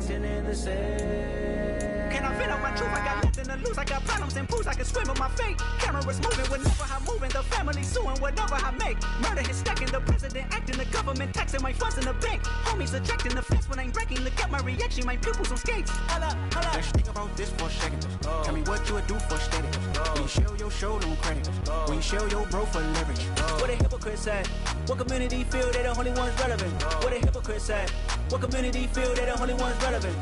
dancing in the sand. Can I vent out my truth? I got nothing to lose. I got problems and booze. I can swim with my fate. Cameras moving whenever I'm moving. The family suing whatever I make. Murder is stacking. The president acting. The government taxing my funds in the bank. Homies ejecting the fence when I'm breaking. Look at my reaction. My pupils on skates. Hold up. Let's think about this for a second. Tell me what you would do for steady. When you show your show, no credit. When you show your bro for leverage. What a hypocrite said. What community feel they the only ones relevant? What a hypocrite said. What community feel they the only ones relevant?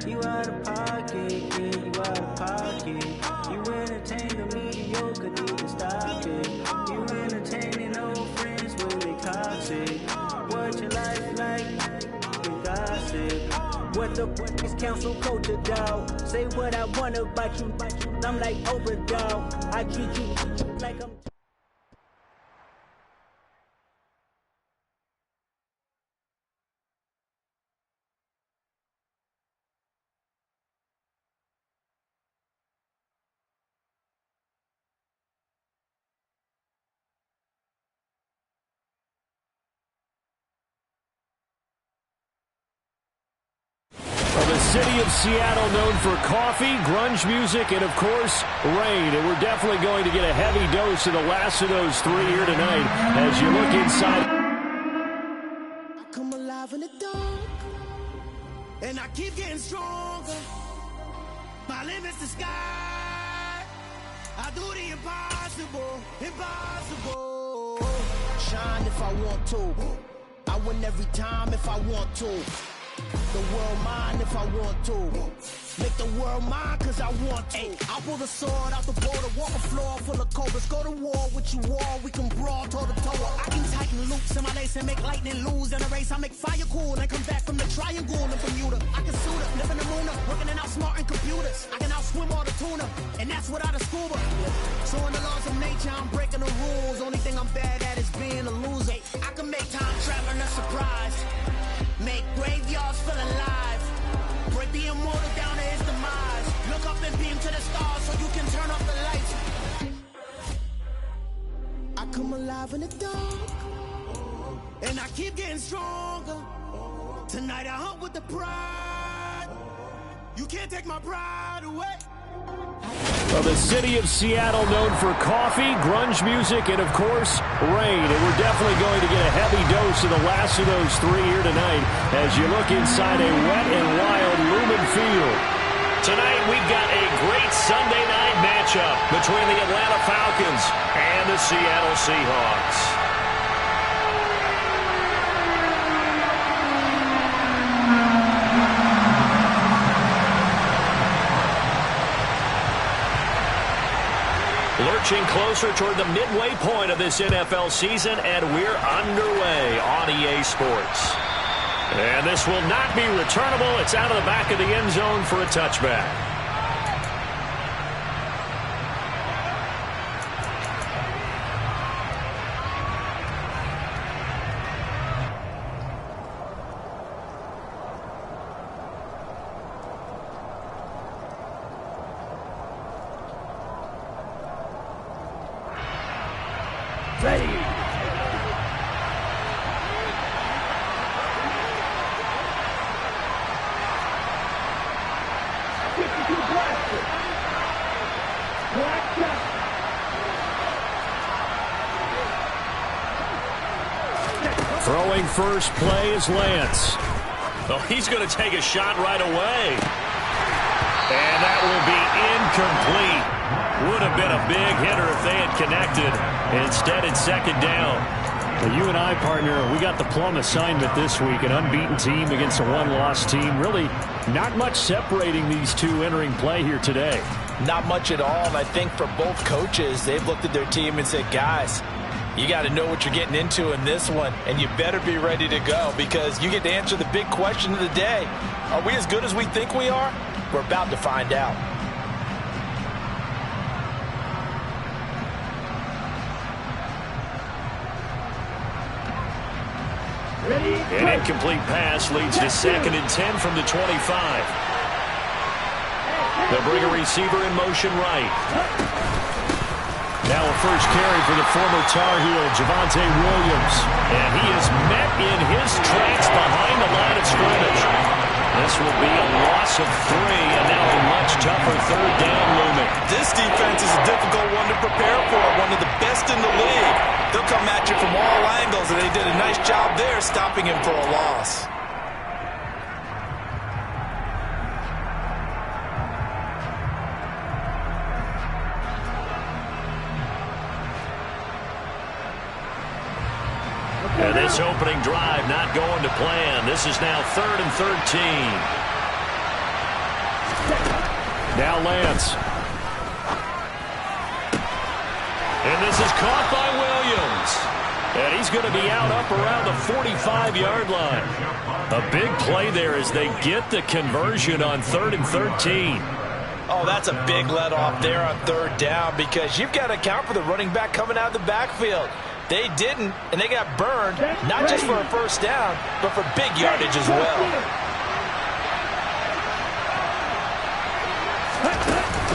You out of pocket, yeah, you out of pocket. You entertain the mediocre, need to stop it. You entertaining old friends when they toxic. What your life like? You gossip. What the fuck is council culture, dog? Say what I want about you. I'm like Oprah, dog. I treat you like I'm. The city of Seattle known for coffee, grunge music, and, of course, rain. And we're definitely going to get a heavy dose of the last of those three here tonight as you look inside. I come alive in the dark, and I keep getting stronger. My limit's the sky. I do the impossible, impossible. Shine if I want to. I win every time if I want to. The world mine if I want to. Make the world mine cause I want to. I'll pull the sword out the border, walk a floor full of cobras. Go to war with you all, we can brawl toe to toe. I can tighten loops in my lace and make lightning lose. In a race I make fire cool and come back from the triangle in Bermuda. I can suit up, live in the moon, working and outsmarting computers. I can outswim all the tuna, and that's without a scuba. So in the laws of nature I'm breaking the rules. Only thing I'm bad at is being a loser. I can make time traveling a surprise. Make graveyards feel alive. Break the immortal down to his demise. Look up and beam to the stars so you can turn off the lights. I come alive in the dark, and I keep getting stronger. Tonight I hunt with the pride. You can't take my pride away. Well, the city of Seattle known for coffee, grunge music, and, of course, rain. And we're definitely going to get a heavy dose of the last of those three here tonight as you look inside a wet and wild Lumen Field. Tonight, we've got a great Sunday night matchup between the Atlanta Falcons and the Seattle Seahawks. Lurching closer toward the midway point of this NFL season, and we're underway on EA Sports. And this will not be returnable. It's out of the back of the end zone for a touchback. Throwing first play is Lance. Oh, he's going to take a shot right away. And that will be incomplete. Would have been a big hitter if they had connected. Instead, it's second down. Well, you and I, partner, we got the plum assignment this week. An unbeaten team against a one-loss team. Really not much separating these two entering play here today. Not much at all, and I think for both coaches, they've looked at their team and said, guys, you got to know what you're getting into in this one, and you better be ready to go because you get to answer the big question of the day. Are we as good as we think we are? We're about to find out. An incomplete pass leads to 2nd and 10 from the 25. They'll bring a receiver in motion right. Now a first carry for the former Tar Heel, Javonte Williams. And he is met in his tracks behind the line of scrimmage. will be a loss of 3, and now a much tougher third down looming. This defense is a difficult one to prepare for, one of the best in the league. They'll come at you from all angles, and they did a nice job there stopping him for a loss. And this opening drive not going to plan. This is now 3rd and 13. Now Lance. And this is caught by Williams. And he's going to be out up around the 45-yard line. A big play there as they get the conversion on 3rd and 13. Oh, that's a big let off there on 3rd down because you've got to account for the running back coming out of the backfield. They didn't, and they got burned, not just for a first down, but for big yardage as well.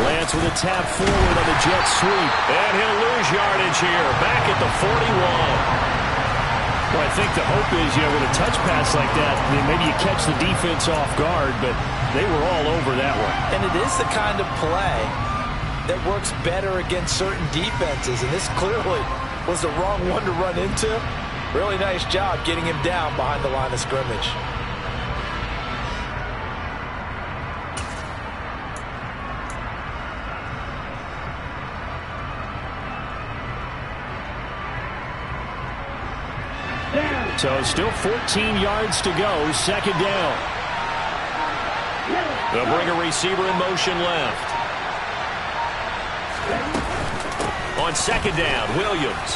Lance with a tap forward on the jet sweep. And he'll lose yardage here, back at the 41. Well, I think the hope is, with a touch pass like that, maybe you catch the defense off guard, but they were all over that one. And it is the kind of play that works better against certain defenses, and this clearly was the wrong one to run into. Really nice job getting him down behind the line of scrimmage. So still 14 yards to go, 2nd down. They'll bring a receiver in motion left. On 2nd down, Williams.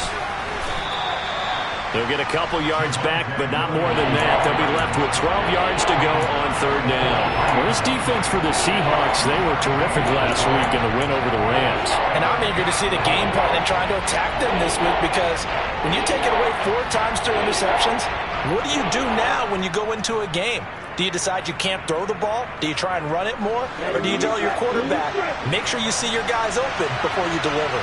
They'll get a couple yards back, but not more than that. They'll be left with 12 yards to go on 3rd down. Well, this defense for the Seahawks, they were terrific last week in the win over the Rams. And I'm eager to see the game plan and trying to attack them this week because when you take it away 4 times through interceptions, what do you do now when you go into a game? Do you decide you can't throw the ball? Do you try and run it more? Or do you tell your quarterback, make sure you see your guys open before you deliver?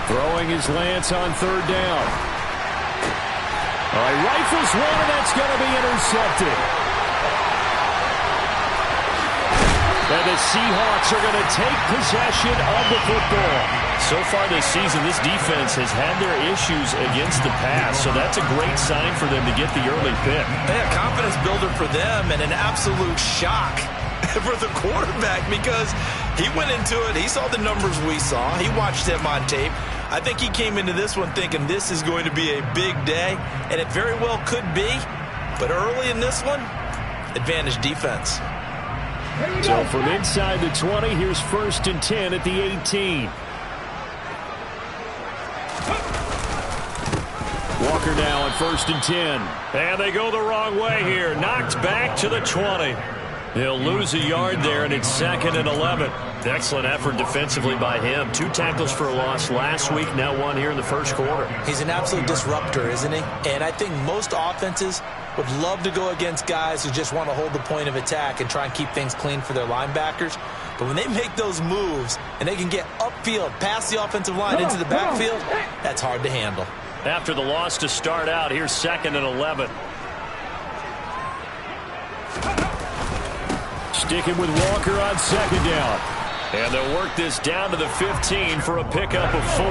Throwing his Lance on 3rd down. All right, rifles one, and that's going to be intercepted. And the Seahawks are going to take possession of the football. So far this season, this defense has had their issues against the pass, so that's a great sign for them to get the early pick. Yeah, confidence builder for them and an absolute shock for the quarterback because he went into it. He saw the numbers we saw. He watched them on tape. I think he came into this one thinking this is going to be a big day, and it very well could be. But early in this one, advantage defense. So from inside the 20, here's 1st and 10 at the 18. Walker now on 1st and 10. And they go the wrong way here. Knocked back to the 20. He'll lose a yard there, and it's 2nd and 11. Excellent effort defensively by him. 2 tackles for a loss last week, now 1 here in the 1st quarter. He's an absolute disruptor, isn't he? And I think most offenses would love to go against guys who just want to hold the point of attack and try and keep things clean for their linebackers. But when they make those moves and they can get upfield, past the offensive line into the backfield, that's hard to handle. After the loss to start out, here's 2nd and 11. Sticking with Walker on 2nd down. And they'll work this down to the 15 for a pickup of 4.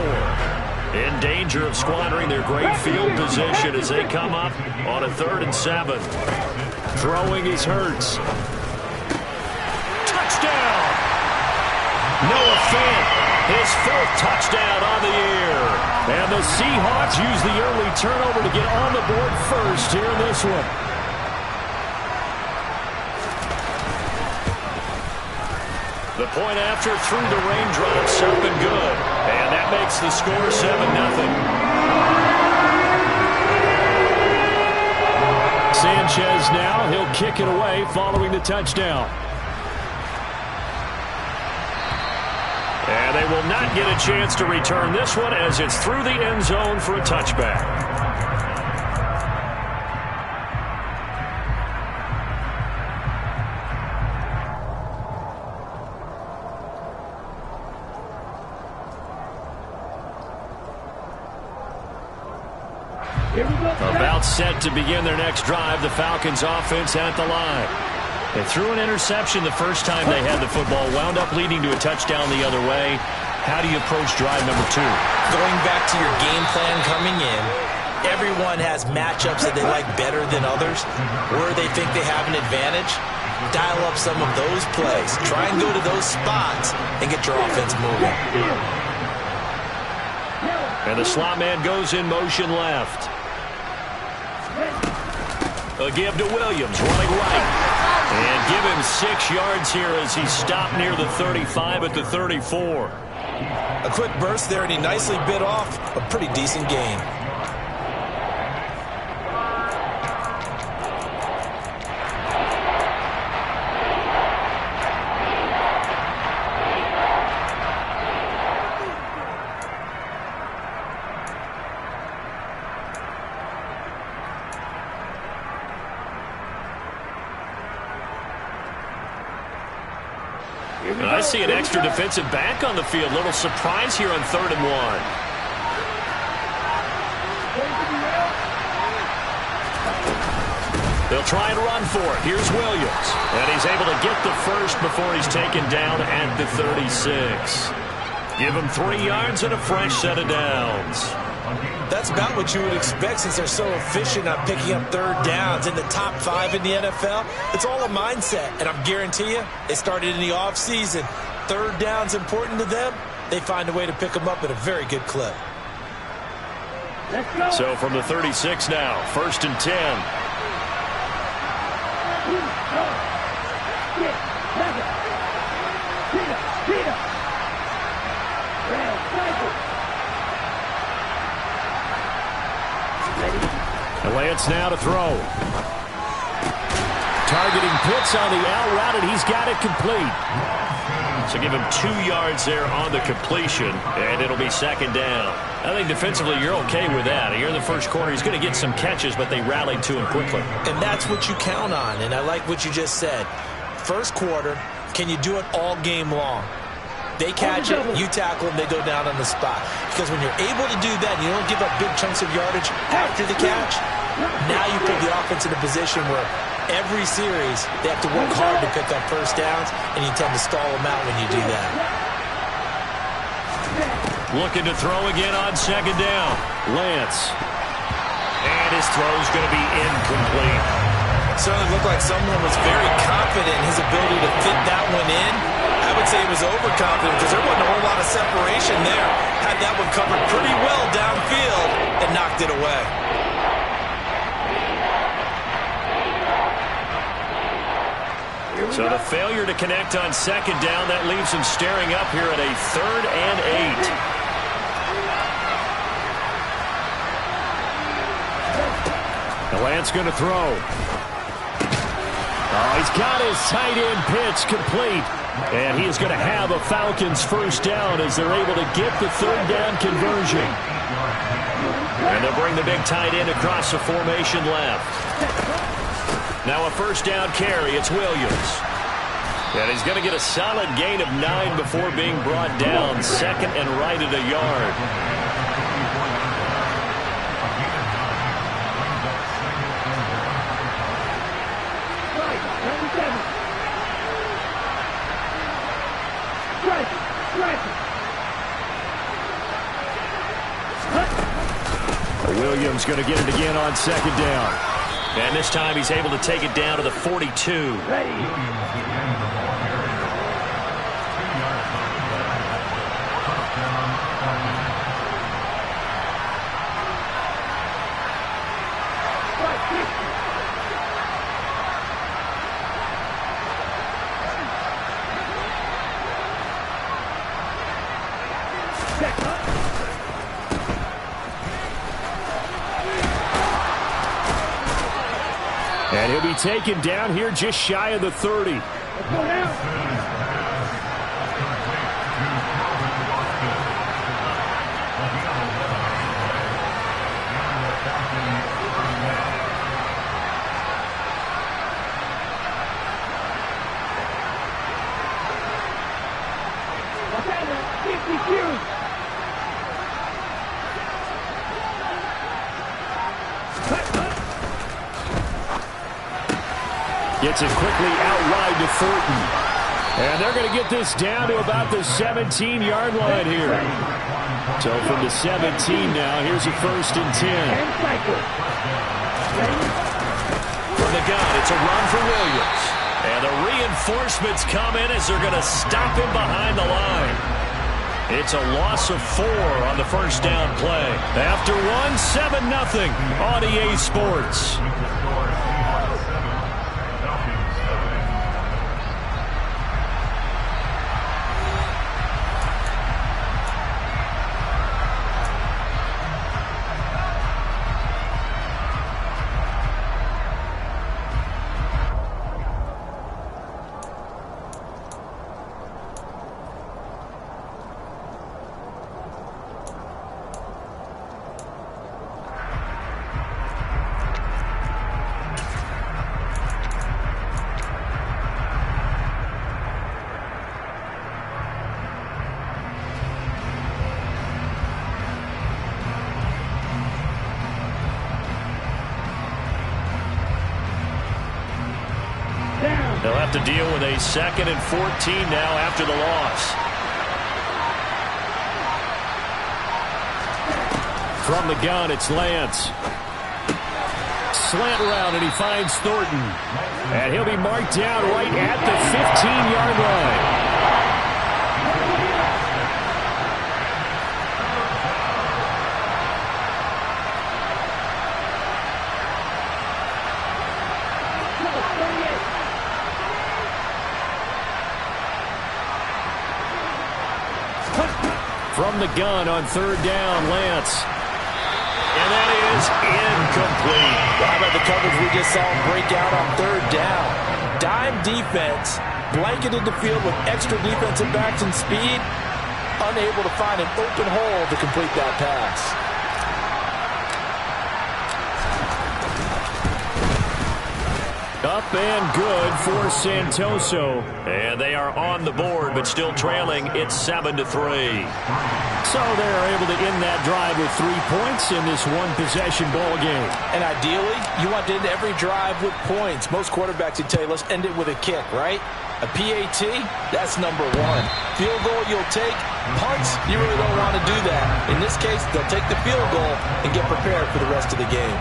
In danger of squandering their great field position as they come up on a 3rd and 7. Throwing is Hurts. Touchdown! Noah Fant, his 4th touchdown on the year. And the Seahawks use the early turnover to get on the board first here in this one. The point after through the raindrops up and good. And that makes the score 7-0. Sanchez now, he'll kick it away following the touchdown. And they will not get a chance to return this one as it's through the end zone for a touchback. about set to begin their next drive. The Falcons offense at the line. They threw an interception the first time they had the football, wound up leading to a touchdown the other way. How do you approach drive number 2? Going back to your game plan coming in, everyone has matchups that they like better than others, where they think they have an advantage. Dial up some of those plays. Try and go to those spots and get your offense moving. And the slot man goes in motion left. A give to Williams, running right. And give him 6 yards here as he stopped near the 35 at the 34. A quick burst there, and he nicely bit off a pretty decent gain. I see an extra defensive back on the field. Little surprise here on 3rd and 1. They'll try and run for it. Here's Williams. And he's able to get the first before he's taken down at the 36. Give him 3 yards and a fresh set of downs. That's about what you would expect since they're so efficient on picking up 3rd downs in the top 5 in the NFL. It's all a mindset, and I guarantee you, they started in the offseason. 3rd down's important to them. They find a way to pick them up at a very good clip. So from the 36 now, 1st and 10. Lance now to throw. Targeting Pitts on the out route, and he's got it complete. So give him 2 yards there on the completion, and it'll be 2nd down. I think defensively you're okay with that. Here in the first quarter, he's going to get some catches, but they rallied to him quickly. And that's what you count on, and I like what you just said. First quarter, can you do it all game long? They catch it, you tackle them, they go down on the spot. Because when you're able to do that, and you don't give up big chunks of yardage after the catch, now you put the offense in a position where every series they have to work hard to pick up 1st downs, and you tend to stall them out when you do that. Looking to throw again on 2nd down. Lance. And his throw's going to be incomplete. Certainly looked like someone was very confident in his ability to fit that one in. I would say he was overconfident because there wasn't a whole lot of separation there. Had that one covered pretty well downfield and knocked it away. So the failure to connect on 2nd down, that leaves him staring up here at a 3rd and 8. Lance going to throw. Oh, he's got his tight end Pitts complete. And he is going to have a Falcons 1st down as they're able to get the 3rd down conversion. And they'll bring the big tight end across the formation left. Now a 1st down carry. It's Williams. And he's going to get a solid gain of 9 before being brought down. 2nd and right at a yard. Williams going to get it again on 2nd down. And this time he's able to take it down to the 42. And he'll be taken down here just shy of the 30. Let's go now. Gets it quickly out wide to Thornton. And they're going to get this down to about the 17-yard line here. So from the 17 now, here's a 1st and 10. From the gun, it's a run for Williams. And the reinforcements come in as they're going to stop him behind the line. It's a loss of 4 on the first down play. After 7-0 on EA Sports. They'll have to deal with a 2nd and 14 now after the loss. From the gun, it's Lance. Slant route, and he finds Thornton. And he'll be marked down right at the 15-yard line. From the gun on 3rd down, Lance. And that is incomplete. How about the coverage we just saw him break out on 3rd down? Dime defense, blanketed the field with extra defensive backs and speed, unable to find an open hole to complete that pass. Up and good for Santoso. And they are on the board, but still trailing. It's 7-3. So they're able to end that drive with 3 points in this one-possession ball game. And ideally, you want to end every drive with points. Most quarterbacks would tell you, let's end it with a kick, right? A PAT, that's number 1. Field goal you'll take. Punts, you really don't want to do that. In this case, they'll take the field goal and get prepared for the rest of the game.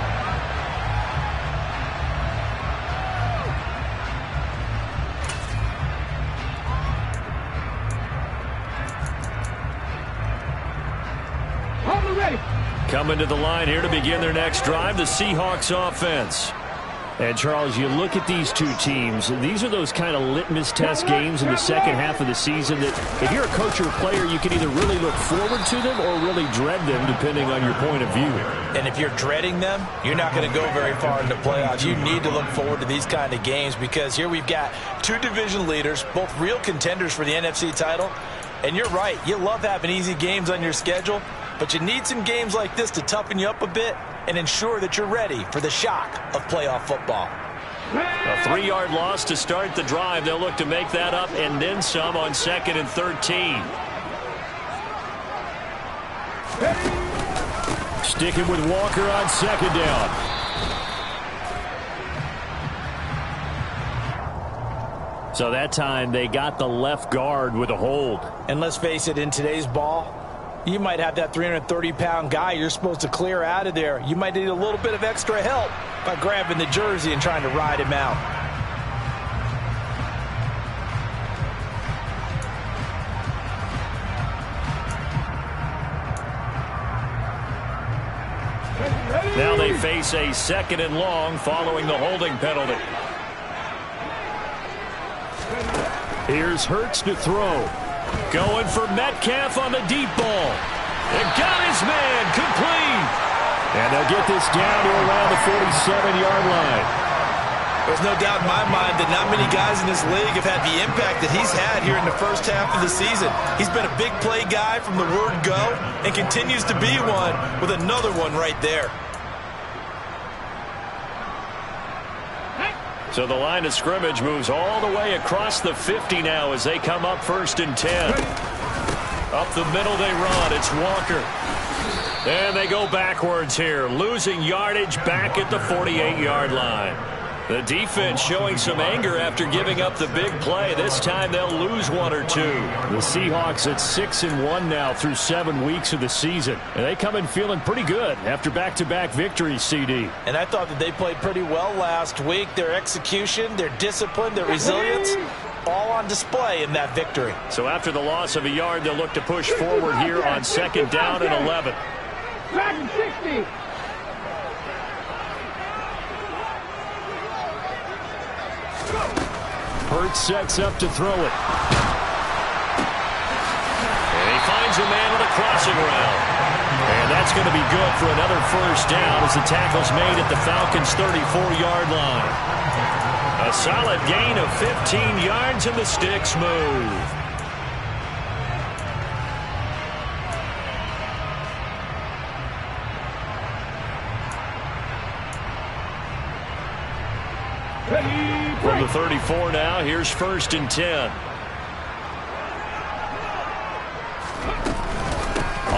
Coming to the line here to begin their next drive, the Seahawks offense. And, Charles, you look at these two teams, these are those kind of litmus test games in the second half of the season that if you're a coach or a player, you can either really look forward to them or really dread them, depending on your point of view. And if you're dreading them, you're not going to go very far in the playoffs. You need to look forward to these kind of games because here we've got 2 division leaders, both real contenders for the NFC title. And you're right, you love having easy games on your schedule, but you need some games like this to toughen you up a bit and ensure that you're ready for the shock of playoff football. A 3-yard loss to start the drive. They'll look to make that up and then some on 2nd and 13. Sticking with Walker on 2nd down. So that time they got the left guard with a hold. And let's face it, in today's ball, you might have that 330-pound guy you're supposed to clear out of there. You might need a little bit of extra help by grabbing the jersey and trying to ride him out. Now they face a 2nd and long following the holding penalty. Here's Hurts to throw. Going for Metcalf on the deep ball. And got his man complete. And they'll get this down to around the 47-yard line. There's no doubt in my mind that not many guys in this league have had the impact that he's had here in the first half of the season. He's been a big play guy from the word go and continues to be one with another one right there. So the line of scrimmage moves all the way across the 50 now as they come up 1st and 10. Up the middle they run. It's Walker. And they go backwards here, losing yardage back at the 48-yard line. The defense showing some anger after giving up the big play. This time they'll lose one or two. The Seahawks at 6-1 now through 7 weeks of the season. And they come in feeling pretty good after back-to-back victories, CD. And I thought that they played pretty well last week. Their execution, their discipline, their resilience, all on display in that victory. So after the loss of a yard, they'll look to push forward here on 2nd down and 11. 60. Hurts sets up to throw it. And he finds a man with a crossing route. And that's going to be good for another first down as the tackle's made at the Falcons' 34-yard line. A solid gain of 15 yards and the sticks move. From the 34 now, here's 1st and 10.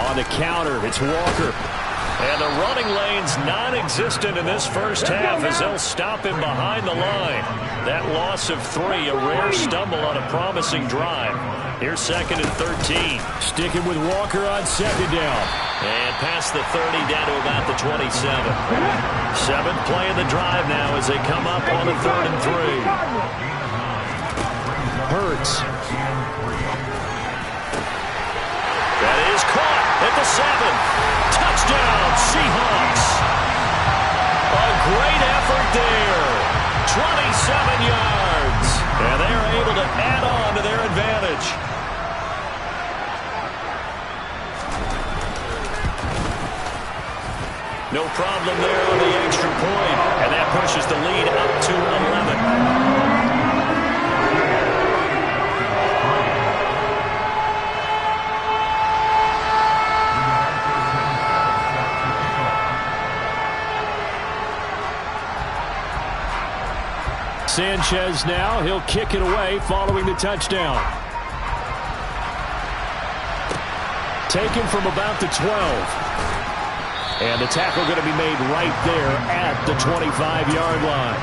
On the counter, it's Walker. And the running lane's non-existent in this first half as they'll stop him behind the line. That loss of 3, a rare stumble on a promising drive. Here's 2nd and 13. Sticking with Walker on 2nd down. And past the 30 down to about the 27. 7th play of the drive now as they come up on the 3rd and 3. Hurts. That is caught at the 7. Touchdown, Seahawks. A great effort there. 27 yards. And they are able to add on to their advantage. No problem there on the extra point. And that pushes the lead up to 11. Sanchez now, he'll kick it away following the touchdown. Taken from about the 12. And the tackle going to be made right there at the 25-yard line.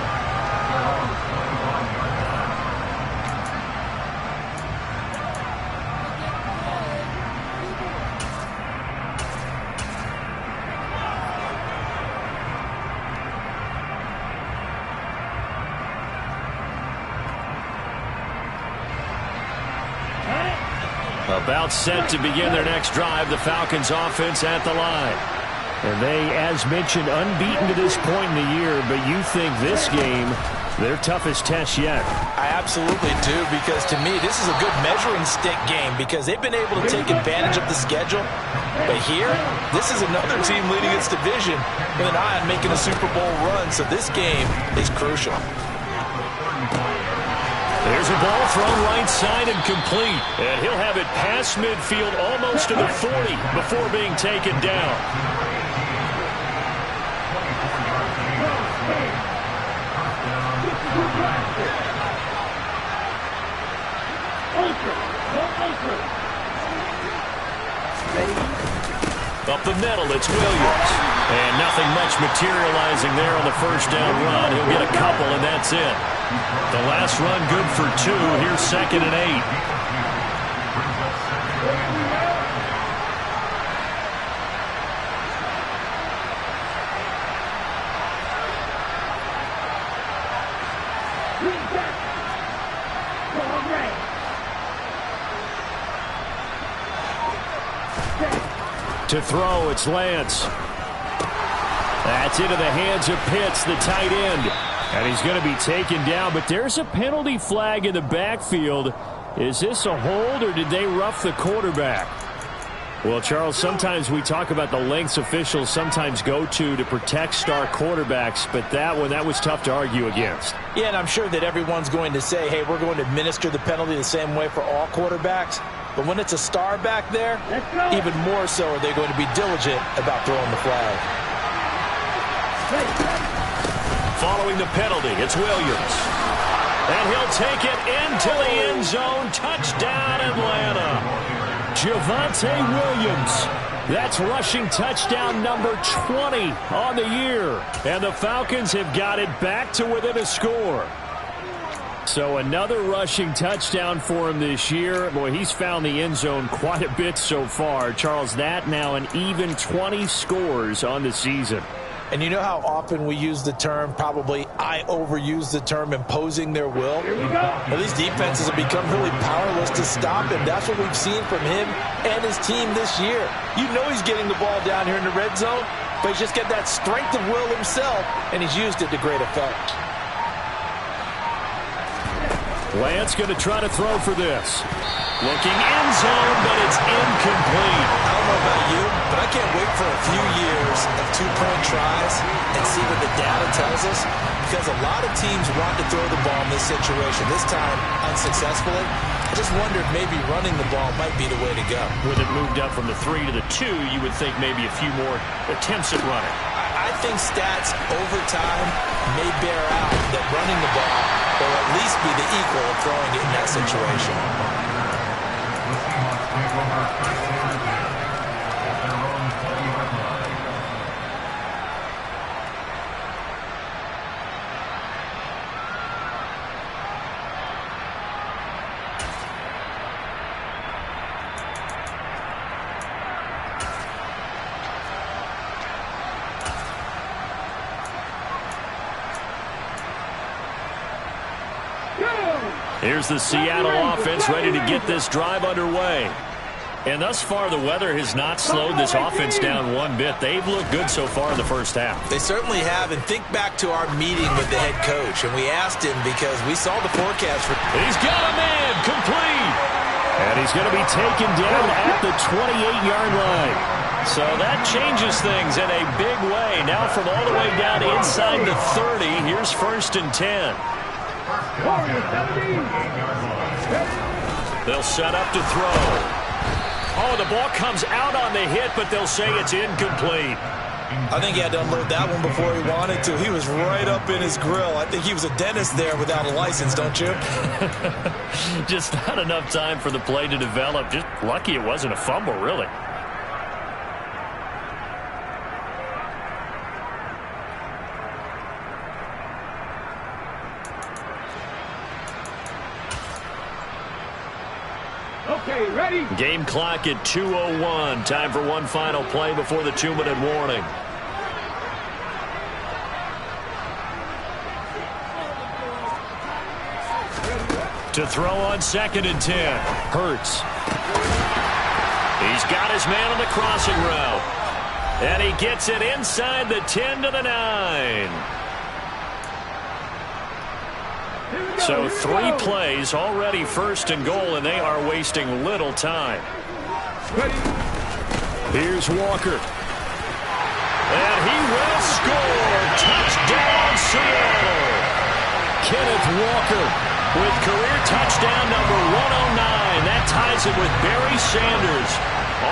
About set to begin their next drive, the Falcons offense at the line. And they, as mentioned, unbeaten to this point in the year, but you think this game, their toughest test yet. I absolutely do, because to me, this is a good measuring stick game because they've been able to take advantage of the schedule. But here, this is another team leading its division with an eye on making a Super Bowl run, so this game is crucial. There's a ball thrown right side and complete. And he'll have it past midfield almost to the 40 before being taken down. Up the middle, it's Williams. And nothing much materializing there on the first down run. He'll get a couple, and that's it. The last run good for 2. Here's 2nd and 8. To throw, it's Lance. That's into the hands of Pitts, the tight end. And he's going to be taken down, but there's a penalty flag in the backfield. Is this a hold, or did they rough the quarterback? Well, Charles, sometimes we talk about the lengths officials sometimes go to protect star quarterbacks, but that was tough to argue against. Yeah, and I'm sure that everyone's going to say, hey, we're going to administer the penalty the same way for all quarterbacks. But when it's a star back there, even more so are they going to be diligent about throwing the flag. Following the penalty, it's Williams. And he'll take it into the end zone. Touchdown, Atlanta. Javonte Williams. That's rushing touchdown number 20 on the year. And the Falcons have got it back to within a score. So another rushing touchdown for him this year. Boy, he's found the end zone quite a bit so far. Charles, that now an even 20 scores on the season. And you know how often we use the term, probably I overuse the term, imposing their will? Well, these defenses have become really powerless to stop him. That's what we've seen from him and his team this year. You know he's getting the ball down here in the red zone, but he's just got that strength of will himself, and he's used it to great effect. Lance going to try to throw for this. Looking end zone, but it's incomplete. I don't know about you, but I can't wait for a few years of two-point tries and see what the data tells us, because a lot of teams want to throw the ball in this situation, this time unsuccessfully. I just wonder if maybe running the ball might be the way to go. With it moved up from the 3 to the 2, you would think maybe a few more attempts at running. I think stats over time may bear out that running the ball will at least be the equal of throwing it in that situation. Here's the Seattle offense ready to get this drive underway. And thus far, the weather has not slowed this offense down one bit. They've looked good so far in the first half. They certainly have. And think back to our meeting with the head coach. And we asked him because we saw the forecast. He's got a man complete. And he's going to be taken down at the 28-yard line. So that changes things in a big way. Now from all the way down inside the 30, here's 1st and 10. They'll set up to throw. Oh, the ball comes out on the hit, but they'll say it's incomplete. I think he had to unload that one before he wanted to. He was right up in his grill. I think he was a dentist there without a license, don't you? Just not enough time for the play to develop. Just lucky it wasn't a fumble, really. Okay, ready? Game clock at 2:01. Time for one final play before the 2-minute warning. To throw on 2nd and 10. Hurts. He's got his man on the crossing route. And he gets it inside the 10 to the 9. So 3 plays already 1st and goal, and they are wasting little time. Here's Walker. And he will score. Touchdown, Seattle. Kenneth Walker with career touchdown number 109. That ties it with Barry Sanders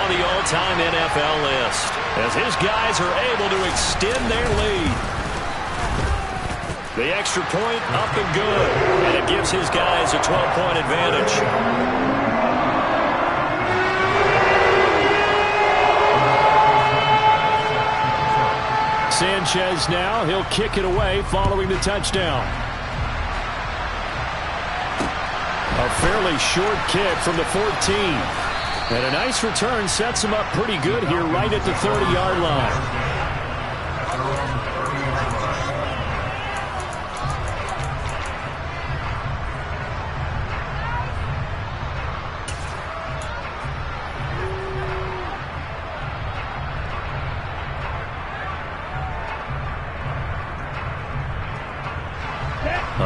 on the all-time NFL list, as his guys are able to extend their lead. The extra point up and good, and it gives his guys a 12-point advantage. Sanchez now, he'll kick it away following the touchdown. A fairly short kick from the 14. And a nice return sets him up pretty good here right at the 30-yard line.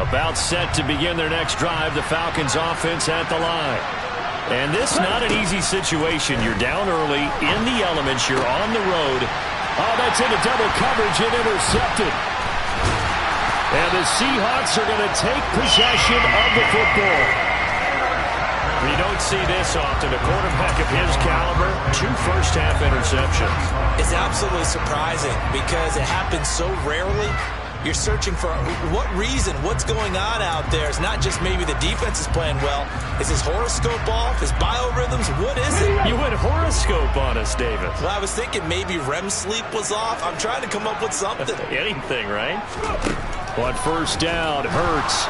About set to begin their next drive, the Falcons offense at the line. And this not an easy situation. You're down early, in the elements, you're on the road. Oh, that's into double coverage and intercepted. And the Seahawks are going to take possession of the football. We don't see this often. A quarterback of his caliber, 2 first-half interceptions. It's absolutely surprising because it happens so rarely. You're searching for what reason, what's going on out there. It's not just maybe the defense is playing well. Is his horoscope off? His biorhythms? What is it? You went horoscope on us, David. Well, I was thinking maybe REM sleep was off. I'm trying to come up with something. Anything, right? On first down, Hurts.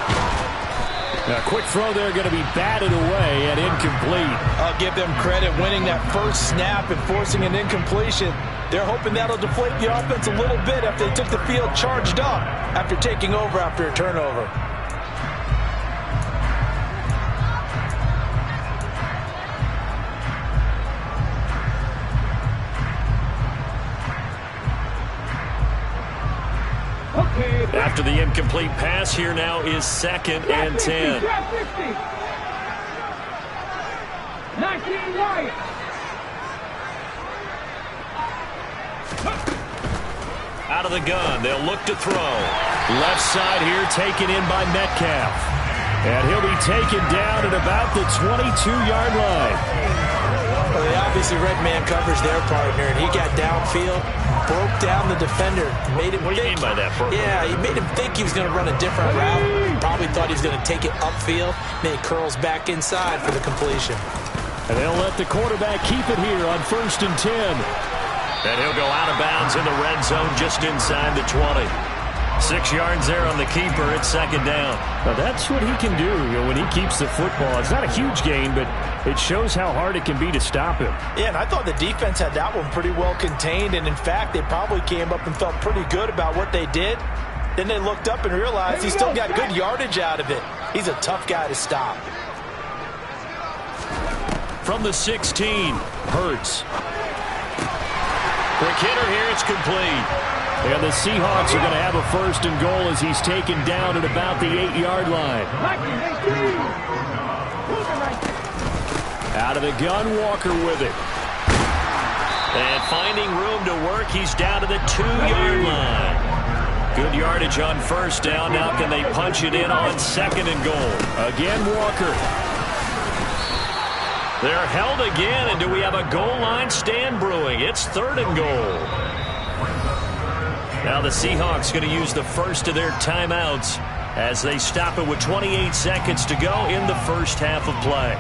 A quick throw there going to be batted away and incomplete. I'll give them credit winning that first snap and forcing an incompletion. They're hoping that'll deflate the offense a little bit after they took the field charged up after taking over after a turnover. After the incomplete pass, here now is 2nd and 10. 19 right. Out of the gun, they'll look to throw. Left side here taken in by Metcalf. And he'll be taken down at about the 22-yard line. Well, they obviously read man coverage their partner, and he got downfield, broke down the defender, made him What do you mean by that, Burke? Yeah, he made him think he was going to run a different route. Probably thought he was going to take it upfield, then he curls back inside for the completion. And they'll let the quarterback keep it here on 1st and 10. And he'll go out of bounds in the red zone just inside the 20. 6 yards there on the keeper. It's 2nd down. Now that's what he can do, when he keeps the football. It's not a huge gain, but it shows how hard it can be to stop him. Yeah, and I thought the defense had that one pretty well contained, and in fact, they probably came up and felt pretty good about what they did. Then they looked up and realized he still got good yardage out of it. He's a tough guy to stop. From the 16, Hurts. Quick hitter here, it's complete. And the Seahawks are going to have a 1st and goal as he's taken down at about the 8-yard line. Out of the gun, Walker with it. And finding room to work, he's down to the 2-yard line. Good yardage on 1st down. Now can they punch it in on 2nd and goal? Again, Walker. They're held again, and do we have a goal line stand brewing? It's 3rd and goal. Now the Seahawks going to use the first of their timeouts as they stop it with 28 seconds to go in the first half of play.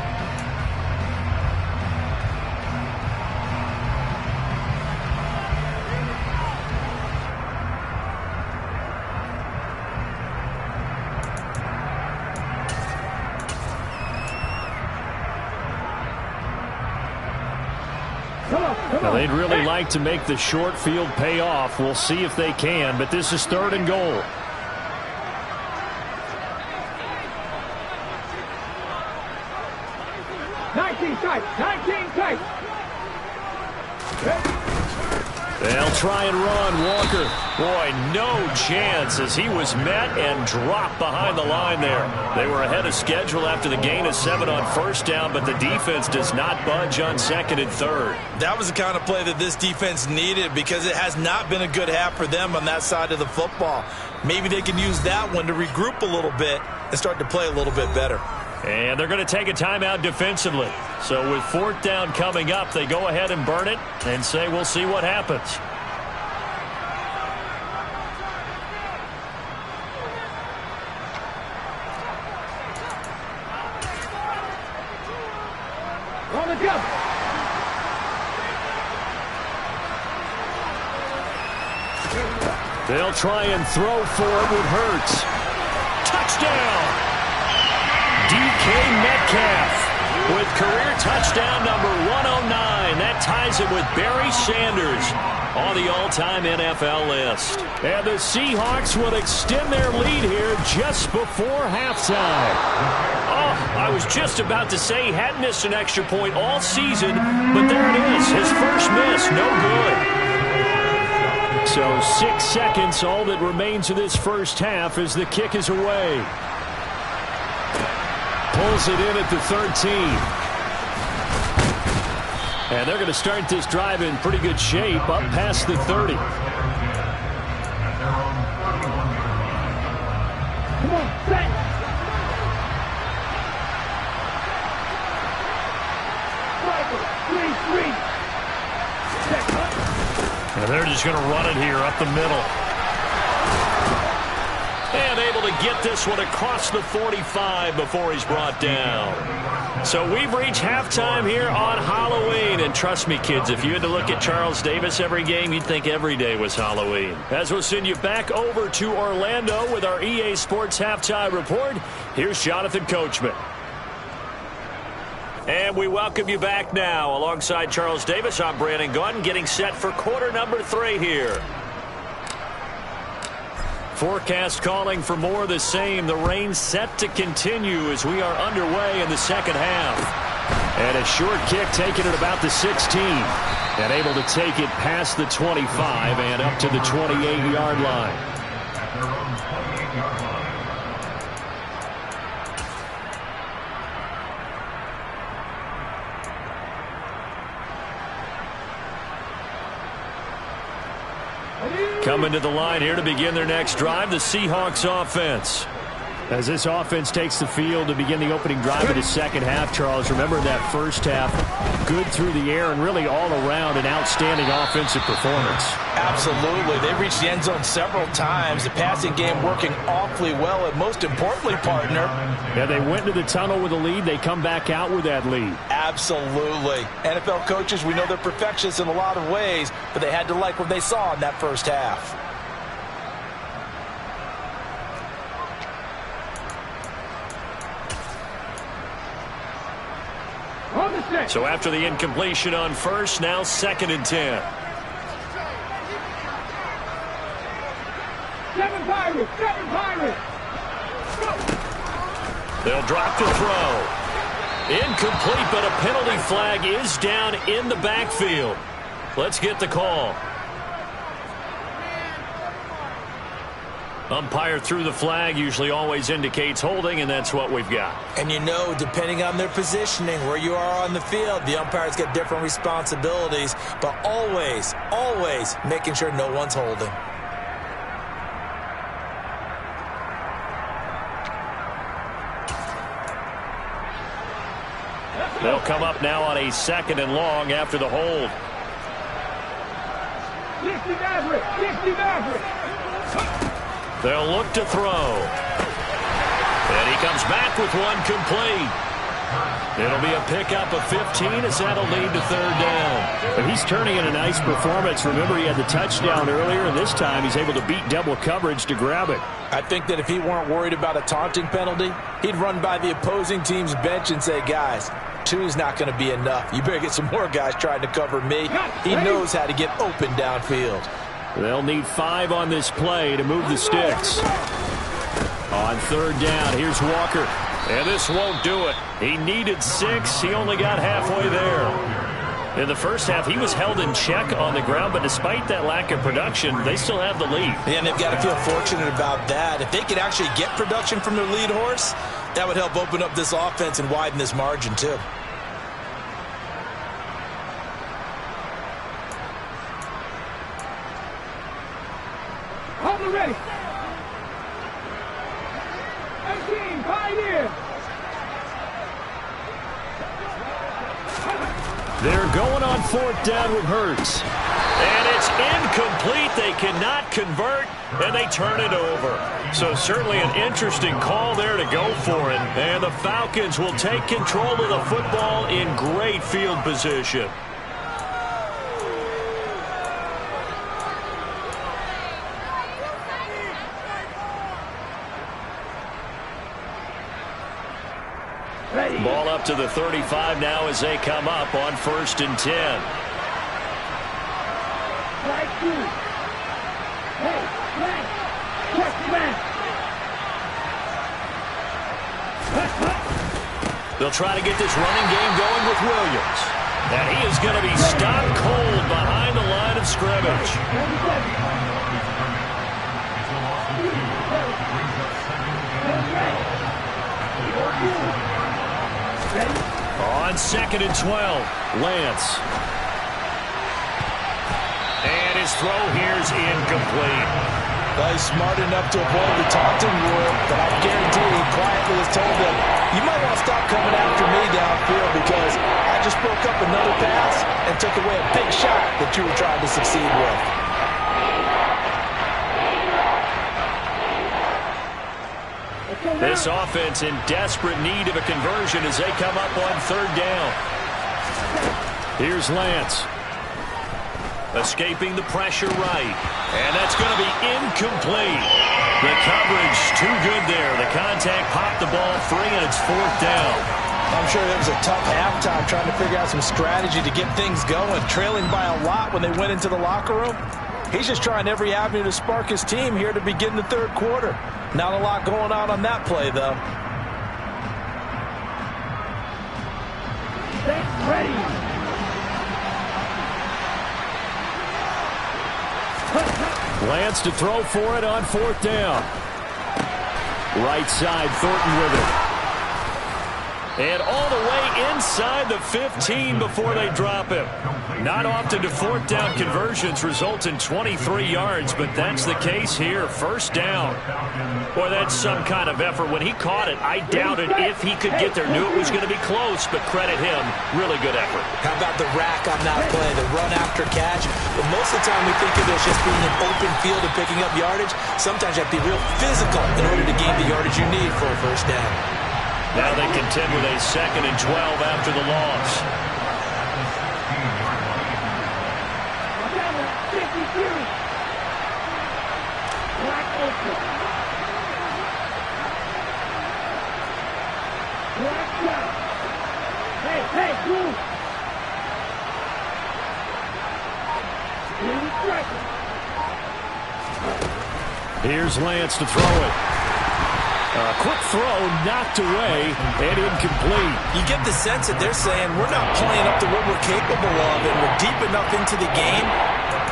Now, they'd really like to make the short field pay off. We'll see if they can, but this is 3rd and goal. They'll try and run. Walker. Boy, no chance as he was met and dropped behind the line there. They were ahead of schedule after the gain of 7 on 1st down, but the defense does not budge on 2nd and 3rd. That was the kind of play that this defense needed because it has not been a good half for them on that side of the football. Maybe they can use that one to regroup a little bit and start to play a little bit better. And they're going to take a timeout defensively. So with 4th down coming up, they go ahead and burn it and say we'll see what happens. On the jump. They'll try and throw for it with Hurts. Touchdown! DK Metcalf with career touchdown number 109. That ties it with Barry Sanders on the all-time NFL list. And the Seahawks will extend their lead here just before halftime. Oh, I was just about to say he hadn't missed an extra point all season, but there it is. His first miss, no good. So 6 seconds, all that remains of this first half as the kick is away. Pulls it in at the 13. And they're going to start this drive in pretty good shape up past the 30. Come on, set. And they're just going to run it here up the middle. to get this one across the 45 before he's brought down. So we've reached halftime here on Halloween. And trust me, kids, if you had to look at Charles Davis every game, you'd think every day was Halloween. As we'll send you back over to Orlando with our EA Sports Halftime Report, here's Jonathan Coachman. And we welcome you back now. Alongside Charles Davis, I'm Brandon Gaudin, getting set for quarter number 3 here. Forecast calling for more of the same. The rain set to continue as we are underway in the second half. And a short kick taken at about the 16. And able to take it past the 25 and up to the 28-yard line. Coming to the line here to begin their next drive, the Seahawks offense. As this offense takes the field to begin the opening drive of the second half, Charles, remember that first half, good through the air and really all around an outstanding offensive performance. Absolutely. They reached the end zone several times. The passing game working awfully well, and most importantly, partner. Yeah, they went into the tunnel with a lead. They come back out with that lead. Absolutely. NFL coaches, we know they're perfectionists in a lot of ways, but they had to like what they saw in that first half. So after the incompletion on first, now 2nd and 10. 7 Pirates! 7 Pirates! They'll drop the throw. Incomplete, but a penalty flag is down in the backfield. Let's get the call. Umpire threw the flag, usually always indicates holding, and that's what we've got. And you know, depending on their positioning, where you are on the field, the umpires get different responsibilities, but always, always making sure no one's holding. They'll come up now on a 2nd and long after the hold. 60 Maverick! 60 Maverick! They'll look to throw. And he comes back with one complete. It'll be a pickup of 15 as that'll lead to 3rd down. And he's turning in a nice performance. Remember, he had the touchdown earlier, and this time he's able to beat double coverage to grab it. I think that if he weren't worried about a taunting penalty, he'd run by the opposing team's bench and say, guys, 2 is not going to be enough. You better get some more guys trying to cover me. He knows how to get open downfield. They'll need 5 on this play to move the sticks. On 3rd down, here's Walker. And this won't do it. He needed 6. He only got halfway there. In the first half, he was held in check on the ground, but despite that lack of production, they still have the lead. And they've got to feel fortunate about that. If they could actually get production from their lead horse, that would help open up this offense and widen this margin, too. Hold the ready! 18, Pioneer! They're going on 4th down with Hurts. And it's incomplete. They cannot convert, and they turn it over. So certainly an interesting call there to go for it. And the Falcons will take control of the football in great field position. Ball up to the 35 now as they come up on 1st and 10. Right through. Hey, man. Check man. They'll try to get this running game going with Williams. And he is going to be stopped cold behind the line of scrimmage. On 2nd and 12, Lance. And his throw here's incomplete. Well, he's smart enough to avoid the taunting rule, but I guarantee he quietly has told them, you might want to stop coming after me downfield because I just broke up another pass and took away a big shot that you were trying to succeed with. This offense in desperate need of a conversion as they come up on third down. Here's Lance. Escaping the pressure right. And that's going to be incomplete. The coverage too good there. The contact popped the ball free, and it's fourth down. I'm sure it was a tough halftime trying to figure out some strategy to get things going. Trailing by a lot when they went into the locker room. He's just trying every avenue to spark his team here to begin the third quarter. Not a lot going on that play, though. Ready. Lance to throw for it on fourth down. Right side, Thornton with it. And all the way inside the 15 before they drop him. Not often do fourth down conversions result in 23 yards, but that's the case here. First down. Boy, that's some kind of effort. When he caught it, I doubted if he could get there. Knew it was going to be close, but credit him. Really good effort. How about the rack on that play, the run after catch? But most of the time we think of it as just being an open field and picking up yardage. Sometimes you have to be real physical in order to gain the yardage you need for a first down. Now they contend with a 2nd and 12 after the loss. Here's Lance to throw it. A quick throw knocked away and incomplete. You get the sense that they're saying we're not playing up to what we're capable of, and we're deep enough into the game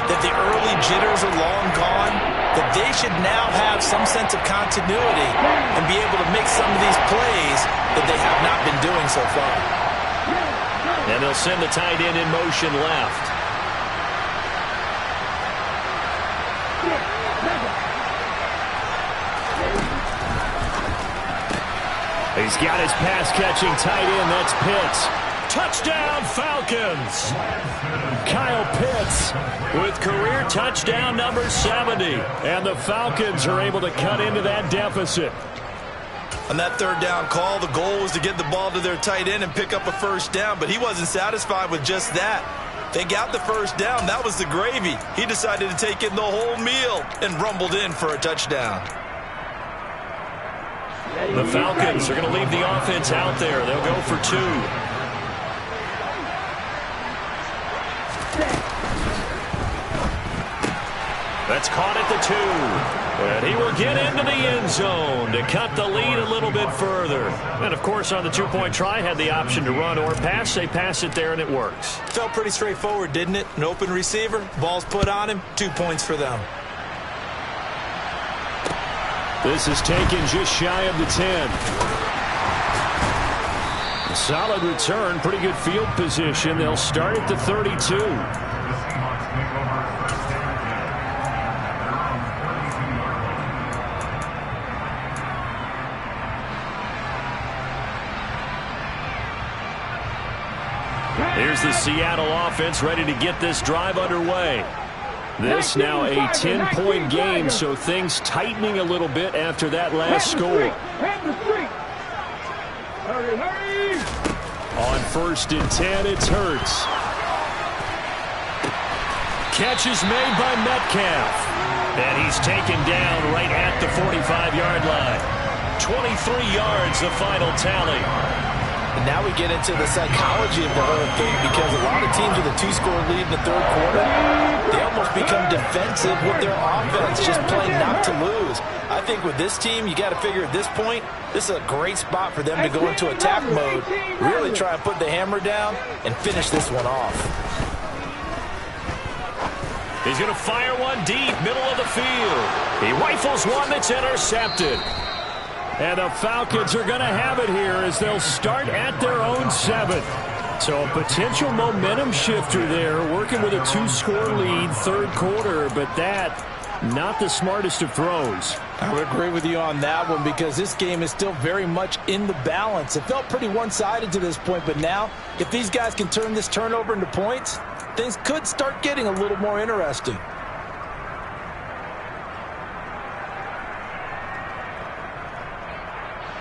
that the early jitters are long gone, that they should now have some sense of continuity and be able to make some of these plays that they have not been doing so far. And they'll send the tight end in motion left. He's got his pass-catching tight end. That's Pitts. Touchdown, Falcons! Kyle Pitts with career touchdown number 70. And the Falcons are able to cut into that deficit. On that third down call, the goal was to get the ball to their tight end and pick up a first down, but he wasn't satisfied with just that. They got the first down. That was the gravy. He decided to take in the whole meal and rumbled in for a touchdown. The Falcons are going to leave the offense out there. They'll go for 2. That's caught at the 2. And he will get into the end zone to cut the lead a little bit further. And, of course, on the 2-point try, had the option to run or pass. They pass it there, and it works. Felt pretty straightforward, didn't it? An open receiver, ball's put on him, 2 points for them. This is taken just shy of the 10. Solid return, pretty good field position. They'll start at the 32. Here's the Seattle offense ready to get this drive underway. This now a 10-point game, so things tightening a little bit after that last score. On 1st and 10, it's Hurts. Catch is made by Metcalf. And he's taken down right at the 45-yard line. 23 yards, the final tally. And now we get into the psychology of the whole thing, because a lot of teams with a 2-score lead in the third quarter, they almost become defensive with their offense, just playing not to lose. I think with this team, you got to figure at this point, this is a great spot for them to go into attack mode, really try and put the hammer down and finish this one off. He's going to fire one deep, middle of the field. He rifles one that's intercepted. And the Falcons are going to have it here as they'll start at their own 7th. So a potential momentum shifter there, working with a 2-score lead, third quarter, but that, not the smartest of throws. I would agree with you on that one, because this game is still very much in the balance. It felt pretty one-sided to this point, but now, if these guys can turn this turnover into points, things could start getting a little more interesting.